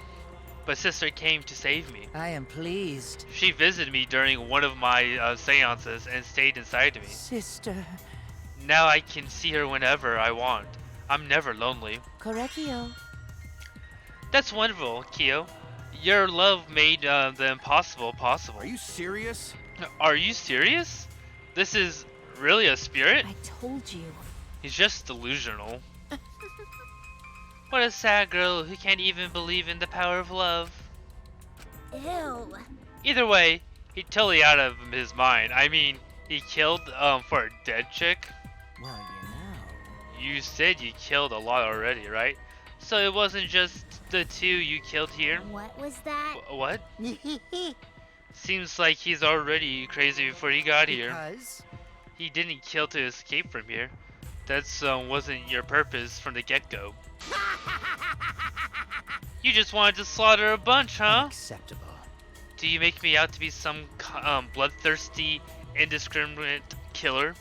Speaker 1: But sister came to save me.
Speaker 2: I am pleased.
Speaker 1: She visited me during one of my seances and stayed inside me.
Speaker 2: Sister.
Speaker 1: Now I can see her whenever I want. I'm never lonely.
Speaker 2: Korekiyo.
Speaker 1: That's wonderful, Kyo. Your love made the impossible possible.
Speaker 6: Are you serious?
Speaker 1: Are you serious? This is really a spirit?
Speaker 8: I told you.
Speaker 1: He's just delusional. What a sad girl who can't even believe in the power of love.
Speaker 10: Ew.
Speaker 1: Either way, he's totally out of his mind. I mean, he killed for a dead chick.
Speaker 2: Well, you know.
Speaker 1: You said you killed a lot already, right? So it wasn't just the two you killed here?
Speaker 3: What was that?
Speaker 1: What? Seems like he's already crazy before he got here.
Speaker 7: Because?
Speaker 1: He didn't kill to escape from here. That's wasn't your purpose from the get-go. You just wanted to slaughter a bunch, huh?
Speaker 2: Unacceptable.
Speaker 1: Do you make me out to be some bloodthirsty, indiscriminate killer?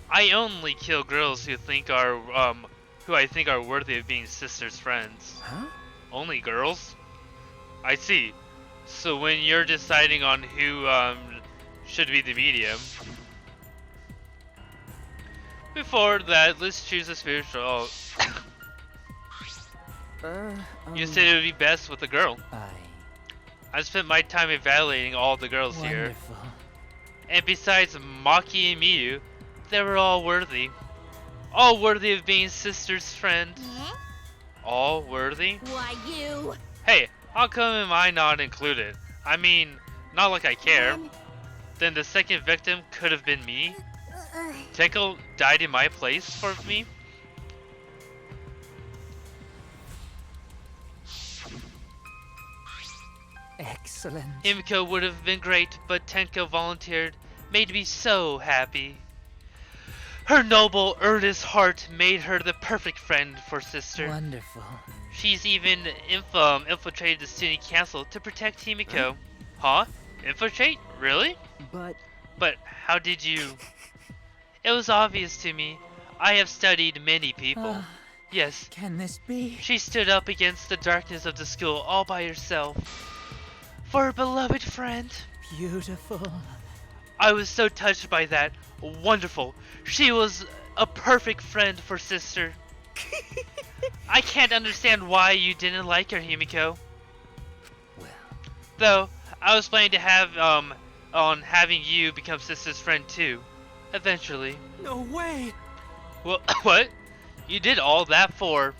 Speaker 1: I only kill girls who I think are worthy of being sisters' friends.
Speaker 2: Huh?
Speaker 1: Only girls? I see. So when you're deciding on who should be the medium. Before that, let's choose a spiritual. You said it would be best with a girl. I spent my time evaluating all the girls here. And besides Maki and Miyu, they were all worthy. All worthy of being sister's friend. All worthy?
Speaker 10: Why, you...
Speaker 1: Hey, how come am I not included? I mean, not like I care. Then the second victim could have been me. Tenko died in my place for me.
Speaker 2: Excellent.
Speaker 1: Himiko would have been great, but Tenko volunteered, made me so happy. Her noble, earnest heart made her the perfect friend for sister.
Speaker 2: Wonderful.
Speaker 1: She's even infiltrated the student council to protect Himiko. Huh? Infiltrate? Really? But how did you... It was obvious to me. I have studied many people. Yes.
Speaker 2: Can this be?
Speaker 1: She stood up against the darkness of the school all by herself. For her beloved friend.
Speaker 2: Beautiful.
Speaker 1: I was so touched by that. Wonderful. She was a perfect friend for sister. I can't understand why you didn't like her, Himiko.
Speaker 2: Well.
Speaker 1: Though, I was planning to have, on having you become sister's friend too. Eventually.
Speaker 4: No way!
Speaker 1: Well, what? You did all that for...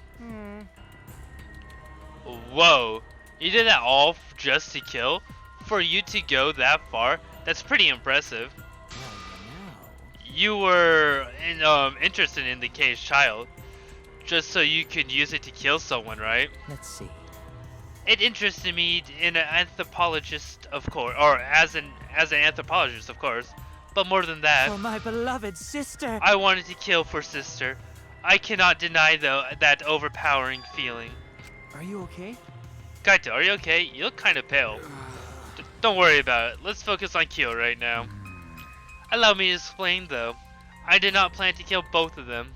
Speaker 1: Whoa. You did that all just to kill? For you to go that far? That's pretty impressive. You were interested in the caged child, just so you could use it to kill someone, right?
Speaker 2: Let's see.
Speaker 1: It interested me in an anthropologist, of course, or as an anthropologist, of course. But more than that,
Speaker 2: For my beloved sister.
Speaker 1: I wanted to kill for sister. I cannot deny though that overpowering feeling.
Speaker 2: Are you okay?
Speaker 1: Kaito, are you okay? You look kind of pale. Don't worry about it. Let's focus on Kyo right now. Allow me to explain though. I did not plan to kill both of them.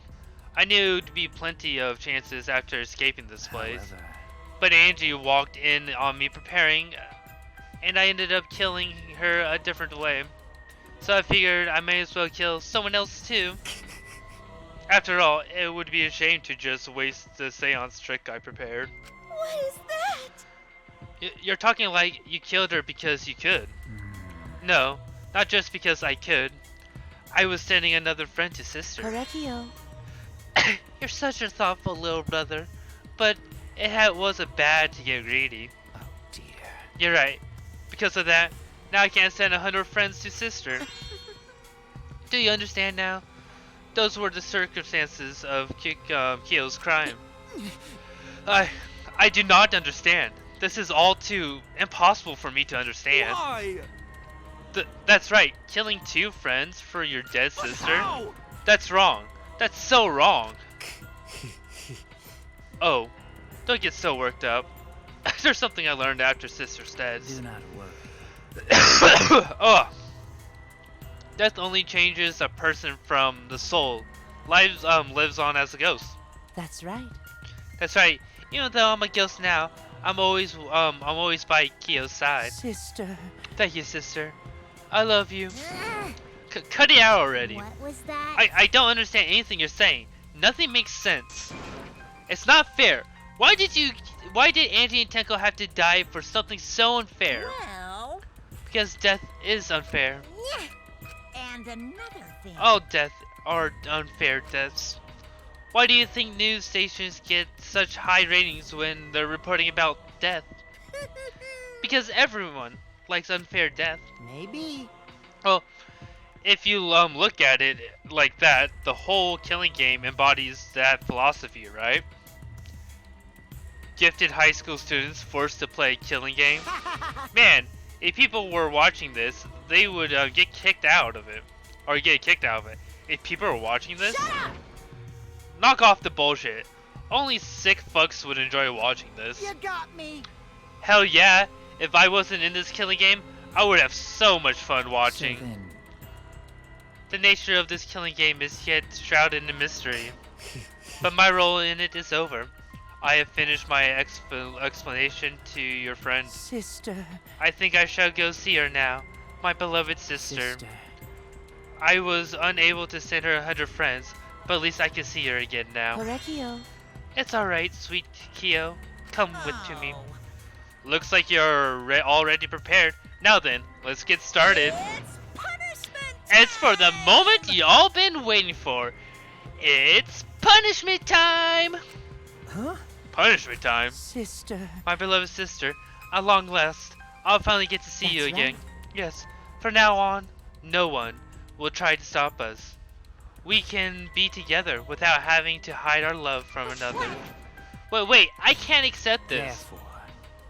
Speaker 1: I knew there would be plenty of chances after escaping this place.
Speaker 2: However.
Speaker 1: But Angie walked in on me preparing, and I ended up killing her a different way. So I figured I may as well kill someone else too. After all, it would be a shame to just waste the seance trick I prepared.
Speaker 10: What is that?
Speaker 1: You're talking like you killed her because you could. No, not just because I could. I was sending another friend to sister.
Speaker 8: Korekiyo.
Speaker 1: You're such a thoughtful little brother, but it wasn't bad to get greedy.
Speaker 2: Oh dear.
Speaker 1: You're right. Because of that, now I can't send 100 friends to sister. Do you understand now? Those were the circumstances of Kyo's crime. I do not understand. This is all too impossible for me to understand.
Speaker 4: Why?
Speaker 1: That's right. Killing 2 friends for your dead sister?
Speaker 4: How?
Speaker 1: That's wrong. That's so wrong. Oh, don't get so worked up. There's something I learned after sister's dead.
Speaker 2: Do not worry.
Speaker 1: Oh. Death only changes a person from the soul. Lives lives on as a ghost.
Speaker 2: That's right.
Speaker 1: That's right. Even though I'm a ghost now, I'm always by Kyo's side.
Speaker 2: Sister.
Speaker 1: Thank you, sister. I love you. Cut it out already.
Speaker 3: What was that?
Speaker 1: I don't understand anything you're saying. Nothing makes sense. It's not fair. Why did Angie and Tenko have to die for something so unfair?
Speaker 11: Well...
Speaker 1: Because death is unfair.
Speaker 11: And another thing...
Speaker 1: All death are unfair deaths. Why do you think news stations get such high ratings when they're reporting about death? Because everyone likes unfair death.
Speaker 2: Maybe.
Speaker 1: Well, if you look at it like that, the whole killing game embodies that philosophy, right? Gifted high school students forced to play a killing game. Man, if people were watching this, they would get kicked out of it. Or get kicked out of it. If people are watching this,
Speaker 10: Shut up!
Speaker 1: knock off the bullshit. Only sick fucks would enjoy watching this.
Speaker 11: You got me.
Speaker 1: Hell yeah, if I wasn't in this killing game, I would have so much fun watching.
Speaker 2: So then,
Speaker 1: The nature of this killing game is yet shrouded in mystery, but my role in it is over. I have finished my explanation to your friend.
Speaker 2: sister,
Speaker 1: I think I shall go see her now, my beloved sister. I was unable to send her 100 friends, but at least I can see her again now.
Speaker 8: Korekiyo.
Speaker 1: It's alright, sweet Kyo. Come with to me.
Speaker 11: Oh,
Speaker 1: Looks like you're already prepared. Now then, let's get started.
Speaker 11: it's punishment
Speaker 1: It's for the moment you all been waiting for. It's punishment time!
Speaker 2: huh?
Speaker 1: Punishment time?
Speaker 2: Sister.
Speaker 1: My beloved sister, at long last, I'll finally get to see you
Speaker 2: That's
Speaker 1: again.
Speaker 2: right.
Speaker 1: Yes, from now on, no one will try to stop us. We can be together without having to hide our love from another. Wait, I can't accept this.
Speaker 2: Therefore,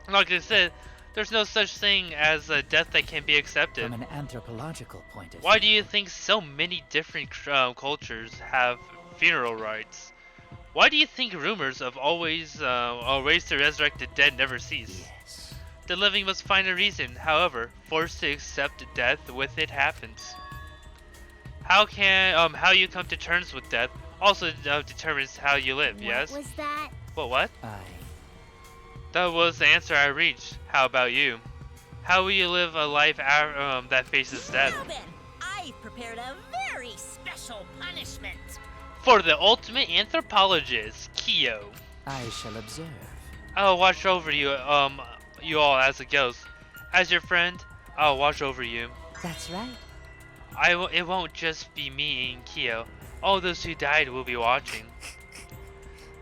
Speaker 1: Like I said, there's no such thing as a death that can be accepted.
Speaker 2: from an anthropological point of view.
Speaker 1: Why do you think so many different cultures have funeral rites? Why do you think rumors of always ways to resurrect the dead never cease?
Speaker 2: Yes.
Speaker 1: The living must find a reason, however, forced to accept death with it happens. How you come to terms with death also determines how you live, yes?
Speaker 3: What was that?
Speaker 1: What?
Speaker 2: I
Speaker 1: That was the answer I reached. How about you? How will you live a life that faces death?
Speaker 11: Now then, I've prepared a very special punishment.
Speaker 1: For the ultimate anthropologist, Kyo.
Speaker 2: I shall observe.
Speaker 1: I'll watch over you, you all as a ghost. As your friend, I'll watch over you.
Speaker 2: That's right.
Speaker 1: It won't just be me and Kyo. All those who died will be watching.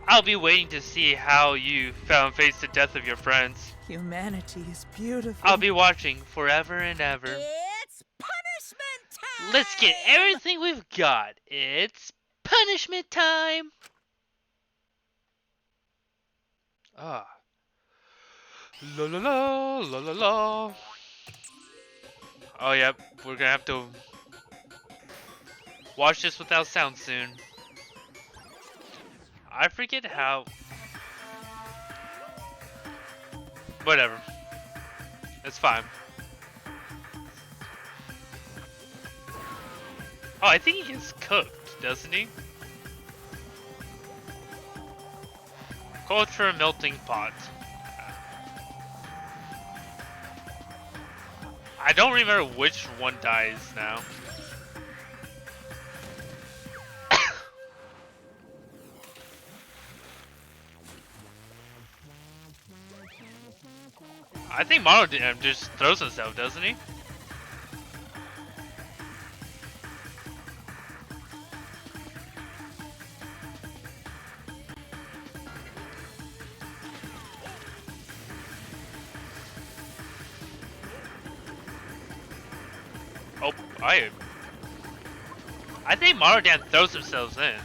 Speaker 1: I'll be waiting to see how you face the death of your friends.
Speaker 2: Humanity is beautiful.
Speaker 1: I'll be watching forever and ever.
Speaker 11: It's punishment time.
Speaker 1: Let's get everything we've got. It's punishment time. Ah. La la la la la la. Oh yep, we're gonna have to watch this without sound soon. I forget how. Whatever. It's fine. Oh, I think he gets cooked, doesn't he? Culture melting pot. I don't remember which one dies now. I think Monokuma just throws himself, doesn't he? Oh, I think Monokuma throws themselves in.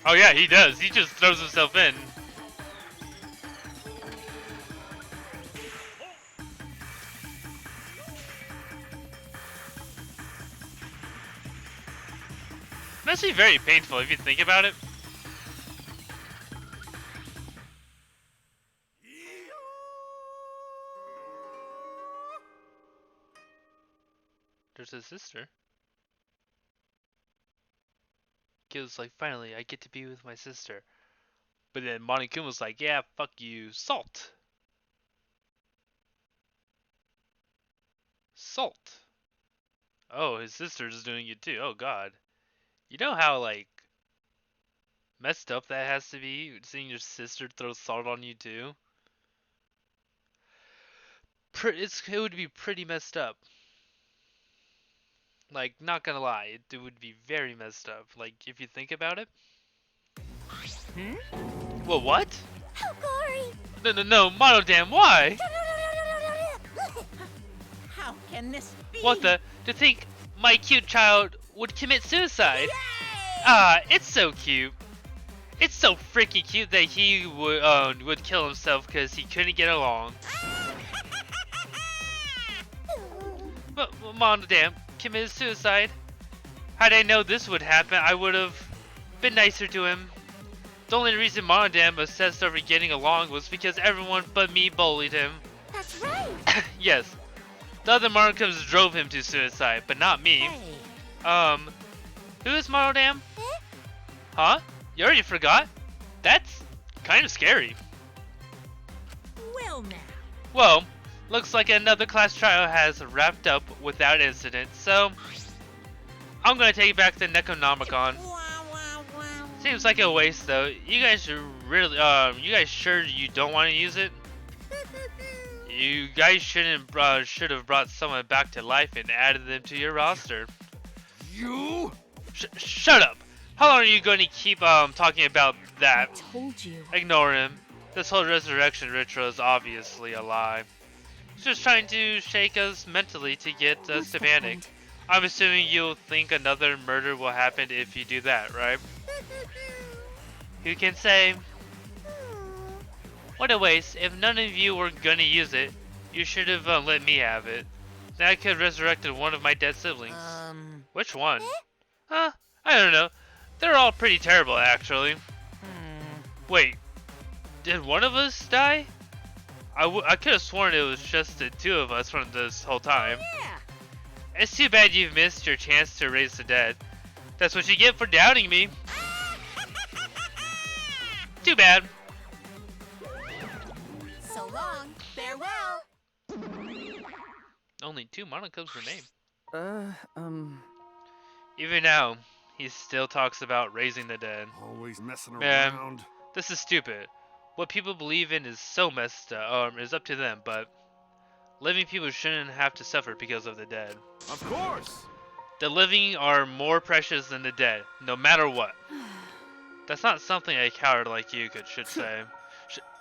Speaker 1: Oh yeah, he does. He just throws himself in. Must be very painful if you think about it. There's his sister. Kyo's like, finally, I get to be with my sister. But then Monokuma's like, yeah, fuck you, salt. Salt. Oh, his sister's doing it too. Oh god. You know how, like, messed up that has to be, seeing your sister throw salt on you too? It would be pretty messed up. Like, not gonna lie, it would be very messed up. Like, if you think about it. Well, what?
Speaker 3: How gory!
Speaker 1: No, Monodam, why?
Speaker 11: How can this be?
Speaker 1: What the? To think my cute child would commit suicide?
Speaker 11: Yay!
Speaker 1: Ah, it's so cute. It's so freaking cute that he would kill himself because he couldn't get along. But Monodam committed suicide. Had I known this would happen, I would have been nicer to him. The only reason Monodam obsessed over getting along was because everyone but me bullied him.
Speaker 10: That's right.
Speaker 1: Yes. The other Monokubs drove him to suicide, but not me.
Speaker 10: Hey.
Speaker 1: Who is Monodam? Huh? You already forgot? That's kind of scary.
Speaker 11: Well now.
Speaker 1: Well, looks like another class trial has wrapped up without incident, so I'm gonna take it back to Necronomicon. Seems like a waste though. You guys should really, you guys sure you don't want to use it? You guys should have brought someone back to life and added them to your roster.
Speaker 6: You?
Speaker 1: Shut up! How long are you going to keep talking about that?
Speaker 8: I told you.
Speaker 1: Ignore him. This whole resurrection ritual is obviously a lie. He's just trying to shake us mentally to get us to panic. I'm assuming you'll think another murder will happen if you do that, right? Who can say? What a waste. If none of you were gonna use it, you should have let me have it. Then I could have resurrected one of my dead siblings. Which one? Huh? I don't know. They're all pretty terrible, actually. Wait. Did one of us die? I could have sworn it was just the two of us from this whole time.
Speaker 11: Yeah.
Speaker 1: It's too bad you've missed your chance to raise the dead. That's what you get for doubting me. Too bad.
Speaker 10: So long. Farewell.
Speaker 1: Only 2 Monokubs remain.
Speaker 9: Uh,
Speaker 1: Even now, he still talks about raising the dead.
Speaker 6: Always messing
Speaker 1: Man.
Speaker 6: around.
Speaker 1: This is stupid. What people believe in is so messed up, is up to them, but living people shouldn't have to suffer because of the dead.
Speaker 6: Of course.
Speaker 1: The living are more precious than the dead, no matter what. That's not something a coward like you should say.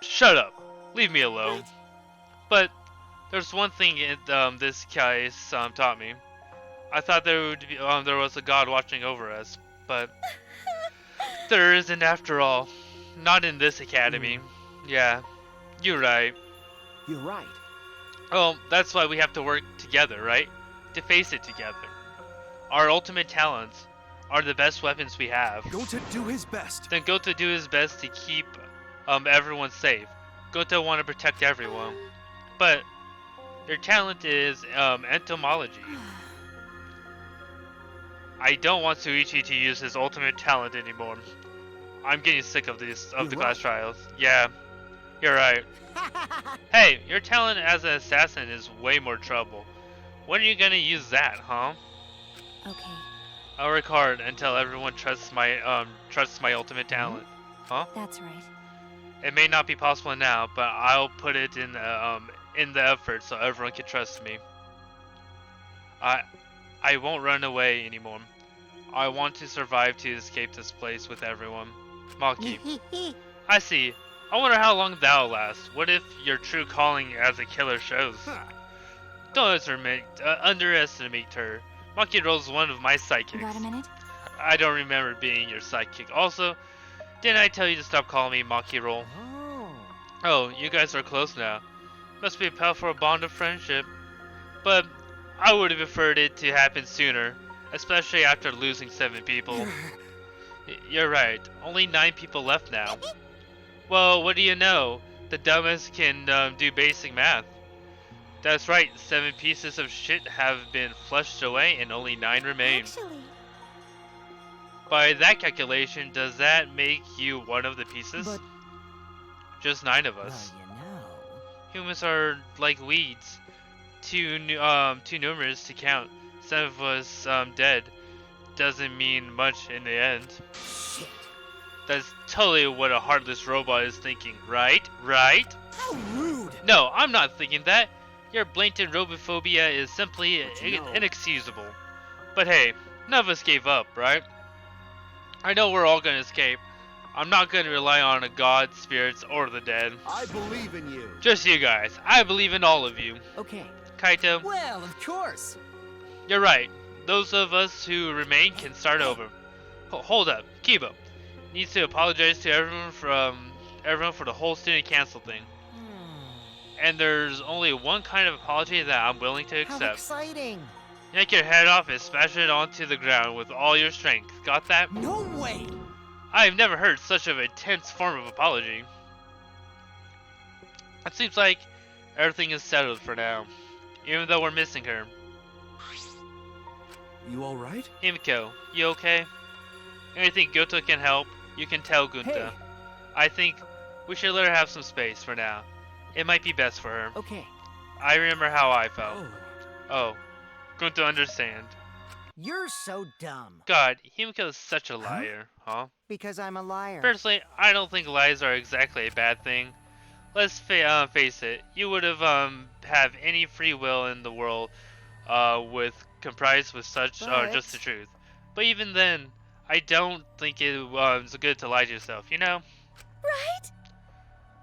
Speaker 1: Shut up. Leave me alone. But there's one thing this case taught me. I thought there was a god watching over us, but there isn't after all. Not in this academy. Yeah, you're right.
Speaker 9: you're right.
Speaker 1: Oh, that's why we have to work together, right? To face it together. Our ultimate talents are the best weapons we have.
Speaker 4: Gota do his best.
Speaker 1: Then Gota do his best to keep everyone safe. Gota want to protect everyone. But your talent is entomology. I don't want Shuichi to use his ultimate talent anymore. I'm getting sick of the class trials. Yeah, you're right. Hey, your talent as an assassin is way more trouble. When are you gonna use that, huh?
Speaker 8: Okay,
Speaker 1: I'll work hard until everyone trusts my ultimate talent. Huh?
Speaker 8: that's right.
Speaker 1: It may not be possible now, but I'll put it in the effort so everyone can trust me. I won't run away anymore. I want to survive to escape this place with everyone. Maki. I see. I wonder how long that'll last. What if your true calling as a killer shows? Don't underestimate her. Maki Roll's one of my sidekicks.
Speaker 8: Got a minute?
Speaker 1: I don't remember being your sidekick. Also, didn't I tell you to stop calling me Maki Roll? Oh, you guys are close now. Must be a powerful bond of friendship. But I would have preferred it to happen sooner, especially after losing 7 people. You're right. Only 9 people left now. Well, what do you know? The dumbest can do basic math. That's right. 7 pieces of shit have been flushed away and only 9 remain.
Speaker 10: Actually,
Speaker 1: By that calculation, does that make you one of the pieces?
Speaker 2: But-
Speaker 1: Just 9 of
Speaker 2: Well,
Speaker 1: us.
Speaker 2: you know.
Speaker 1: Humans are like weeds. Too numerous to count. 7 of us dead doesn't mean much in the end.
Speaker 7: Shit.
Speaker 1: That's totally what a heartless robot is thinking, right? Right?
Speaker 7: How rude.
Speaker 1: No, I'm not thinking that. Your blatant robophobia is simply
Speaker 7: you know.
Speaker 1: inexcusable. But hey, none of us gave up, right? I know we're all gonna escape. I'm not gonna rely on a god, spirits, or the dead.
Speaker 6: I believe in you.
Speaker 1: Just you guys. I believe in all of you.
Speaker 2: Okay.
Speaker 1: Kaito,
Speaker 7: Well, of course.
Speaker 1: you're right. Those of us who remain can start over. Hold up, Kibo. needs to apologize to everyone for the whole student cancel thing. And there's only one kind of apology that I'm willing to accept.
Speaker 7: How exciting!
Speaker 1: Yank your head off and smash it onto the ground with all your strength. Got that?
Speaker 7: No way!
Speaker 1: I've never heard such of a tense form of apology. It seems like everything is settled for now, even though we're missing her.
Speaker 4: You alright?
Speaker 1: Himiko, you okay? Anything Gunta can help, you can tell Gunta.
Speaker 2: Hey.
Speaker 1: I think we should let her have some space for now. It might be best for her.
Speaker 2: Okay.
Speaker 1: I remember how I felt.
Speaker 4: Oh.
Speaker 1: Oh, Gunta understand.
Speaker 7: You're so dumb.
Speaker 1: God, Himiko is such a liar, huh?
Speaker 7: Because I'm a liar.
Speaker 1: Personally, I don't think lies are exactly a bad thing. Let's face it, you would have any free will in the world comprised with such just the truth. But even then, I don't think it's good to lie to yourself, you know?
Speaker 8: Right?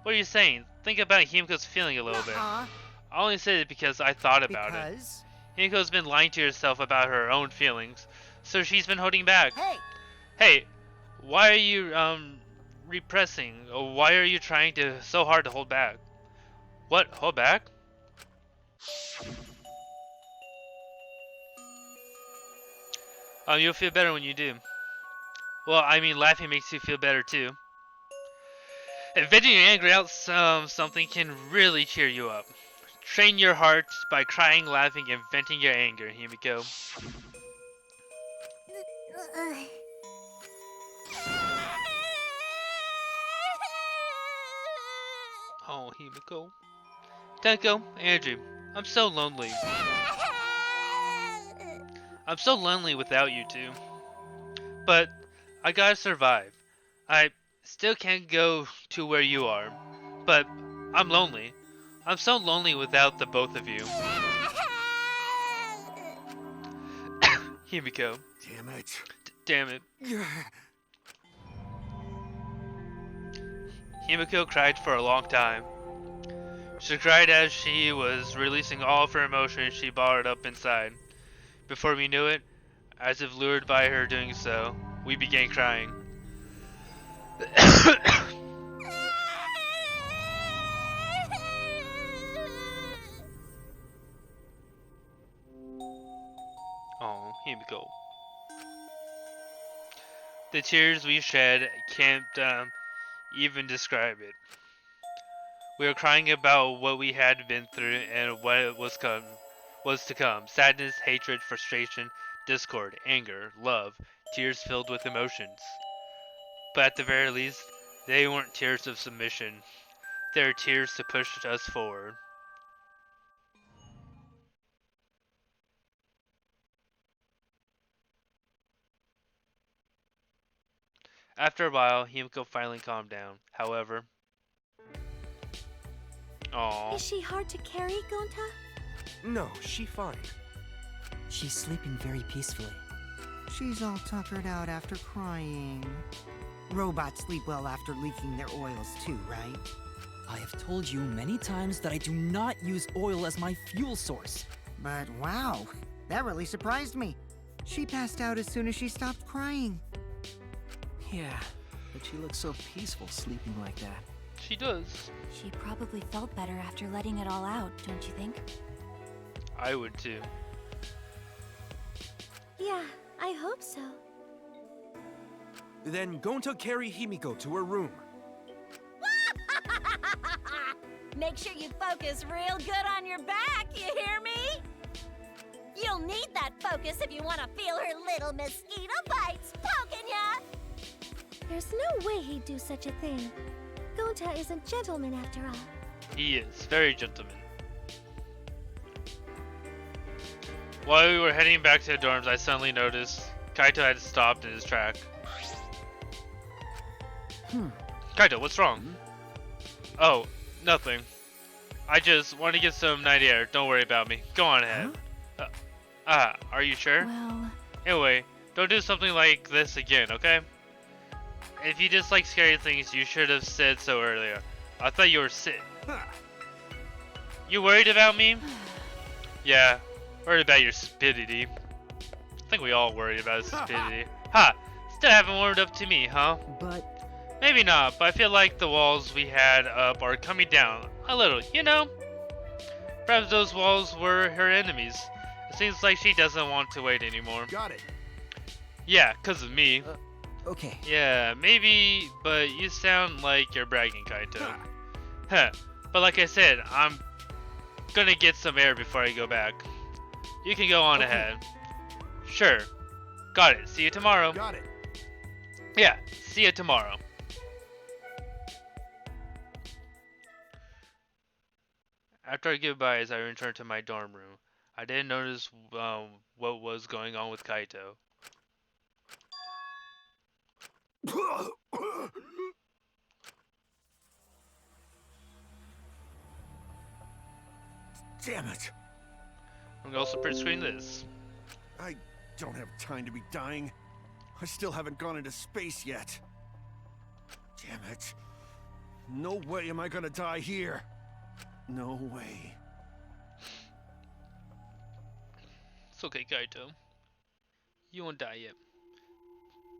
Speaker 1: What are you saying? Think about Himiko's feeling a little bit. I only said it because I thought about it. Himiko's been lying to herself about her own feelings, so she's been holding back. Hey, why are you repressing? Or why are you trying so hard to hold back? What? Hold back? You'll feel better when you do. Well, I mean, laughing makes you feel better too. And venting your anger out something can really cheer you up. Train your heart by crying, laughing, and venting your anger, Himiko. Oh, Himiko. Tenko, Andrew, I'm so lonely. I'm so lonely without you two. But I gotta survive. I still can't go to where you are. But I'm lonely. I'm so lonely without the both of you. Himiko.
Speaker 6: Damn it.
Speaker 1: Damn it. Himiko cried for a long time. She cried as she was releasing all of her emotions she bottled up inside. Before we knew it, as if lured by her doing so, we began crying. Oh, Himiko. The tears we shed can't even describe it. We were crying about what we had been through and what was to come. Sadness, hatred, frustration, discord, anger, love, tears filled with emotions. But at the very least, they weren't tears of submission. They were tears to push us forward. After a while, Himiko finally calmed down. However,
Speaker 8: Is she hard to carry, Gonta?
Speaker 4: No, she fine.
Speaker 5: She's sleeping very peacefully.
Speaker 7: She's all tuckered out after crying. Robots sleep well after leaking their oils too, right?
Speaker 5: I have told you many times that I do not use oil as my fuel source.
Speaker 7: But wow, that really surprised me. She passed out as soon as she stopped crying.
Speaker 9: Yeah, but she looks so peaceful sleeping like that.
Speaker 1: she does.
Speaker 8: She probably felt better after letting it all out, don't you think?
Speaker 1: I would too.
Speaker 8: Yeah, I hope so.
Speaker 4: Then Gonta carry Himiko to her room.
Speaker 10: Make sure you focus real good on your back, you hear me? You'll need that focus if you want to feel her little mosquito bites poking ya!
Speaker 8: There's no way he'd do such a thing. Gonta is a gentleman after all.
Speaker 1: He is very gentleman. While we were heading back to the dorms, I suddenly noticed Kaito had stopped in his track. Kaito, what's wrong? Oh, nothing. I just want to get some night air. Don't worry about me. Go on ahead. Are you sure?
Speaker 8: Well...
Speaker 1: Anyway, don't do something like this again, okay? If you dislike scary things, you should have said so earlier. I thought you were sick. You worried about me? Yeah, worried about your stupidity. I think we all worry about his stupidity. Ha! Still haven't warmed up to me, huh?
Speaker 5: But
Speaker 1: Maybe not, but I feel like the walls we had up are coming down a little, you know? Perhaps those walls were her enemies. It seems like she doesn't want to wait anymore.
Speaker 6: Got it.
Speaker 1: Yeah, 'cause of me.
Speaker 5: okay.
Speaker 1: Yeah, maybe, but you sound like you're bragging, Kaito. Huh. But like I said, I'm gonna get some air before I go back. You can go on ahead. Sure. Got it. See you tomorrow.
Speaker 6: Got it.
Speaker 1: Yeah, see you tomorrow. After our goodbyes, I returned to my dorm room. I didn't notice what was going on with Kaito.
Speaker 6: Damn it.
Speaker 1: I'm gonna also print screen this.
Speaker 6: I don't have time to be dying. I still haven't gone into space yet. Damn it. No way am I gonna die here. No way.
Speaker 1: It's okay, Kaito. You won't die yet.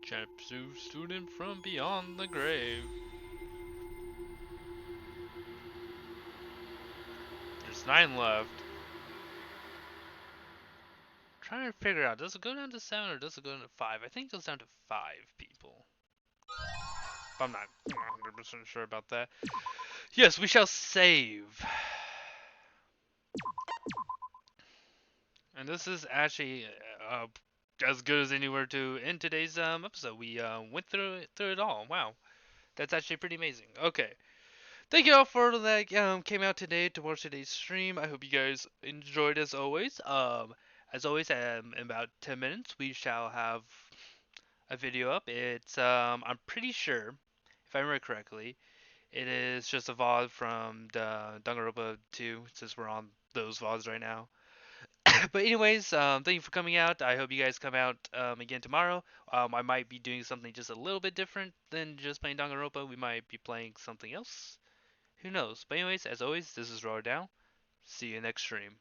Speaker 1: Chapsu student from beyond the grave. There's 9 left. Trying to figure out, does it go down to 7 or does it go down to 5? I think it goes down to 5 people. But I'm not 100% sure about that. Yes, we shall save. And this is actually as good as anywhere to end today's episode. We went through it all. Wow, that's actually pretty amazing. Okay, thank you all for that came out today to watch today's stream. I hope you guys enjoyed as always. In about 10 minutes we shall have a video up. It's I'm pretty sure, if I remember correctly, it is just a VOD from the Danganronpa 2, since we're on those VODs right now. But anyways, thank you for coming out. I hope you guys come out again tomorrow. I might be doing something just a little bit different than just playing Danganronpa. We might be playing something else. Who knows? But anyways, as always, this is Rollout Dino. See you next stream.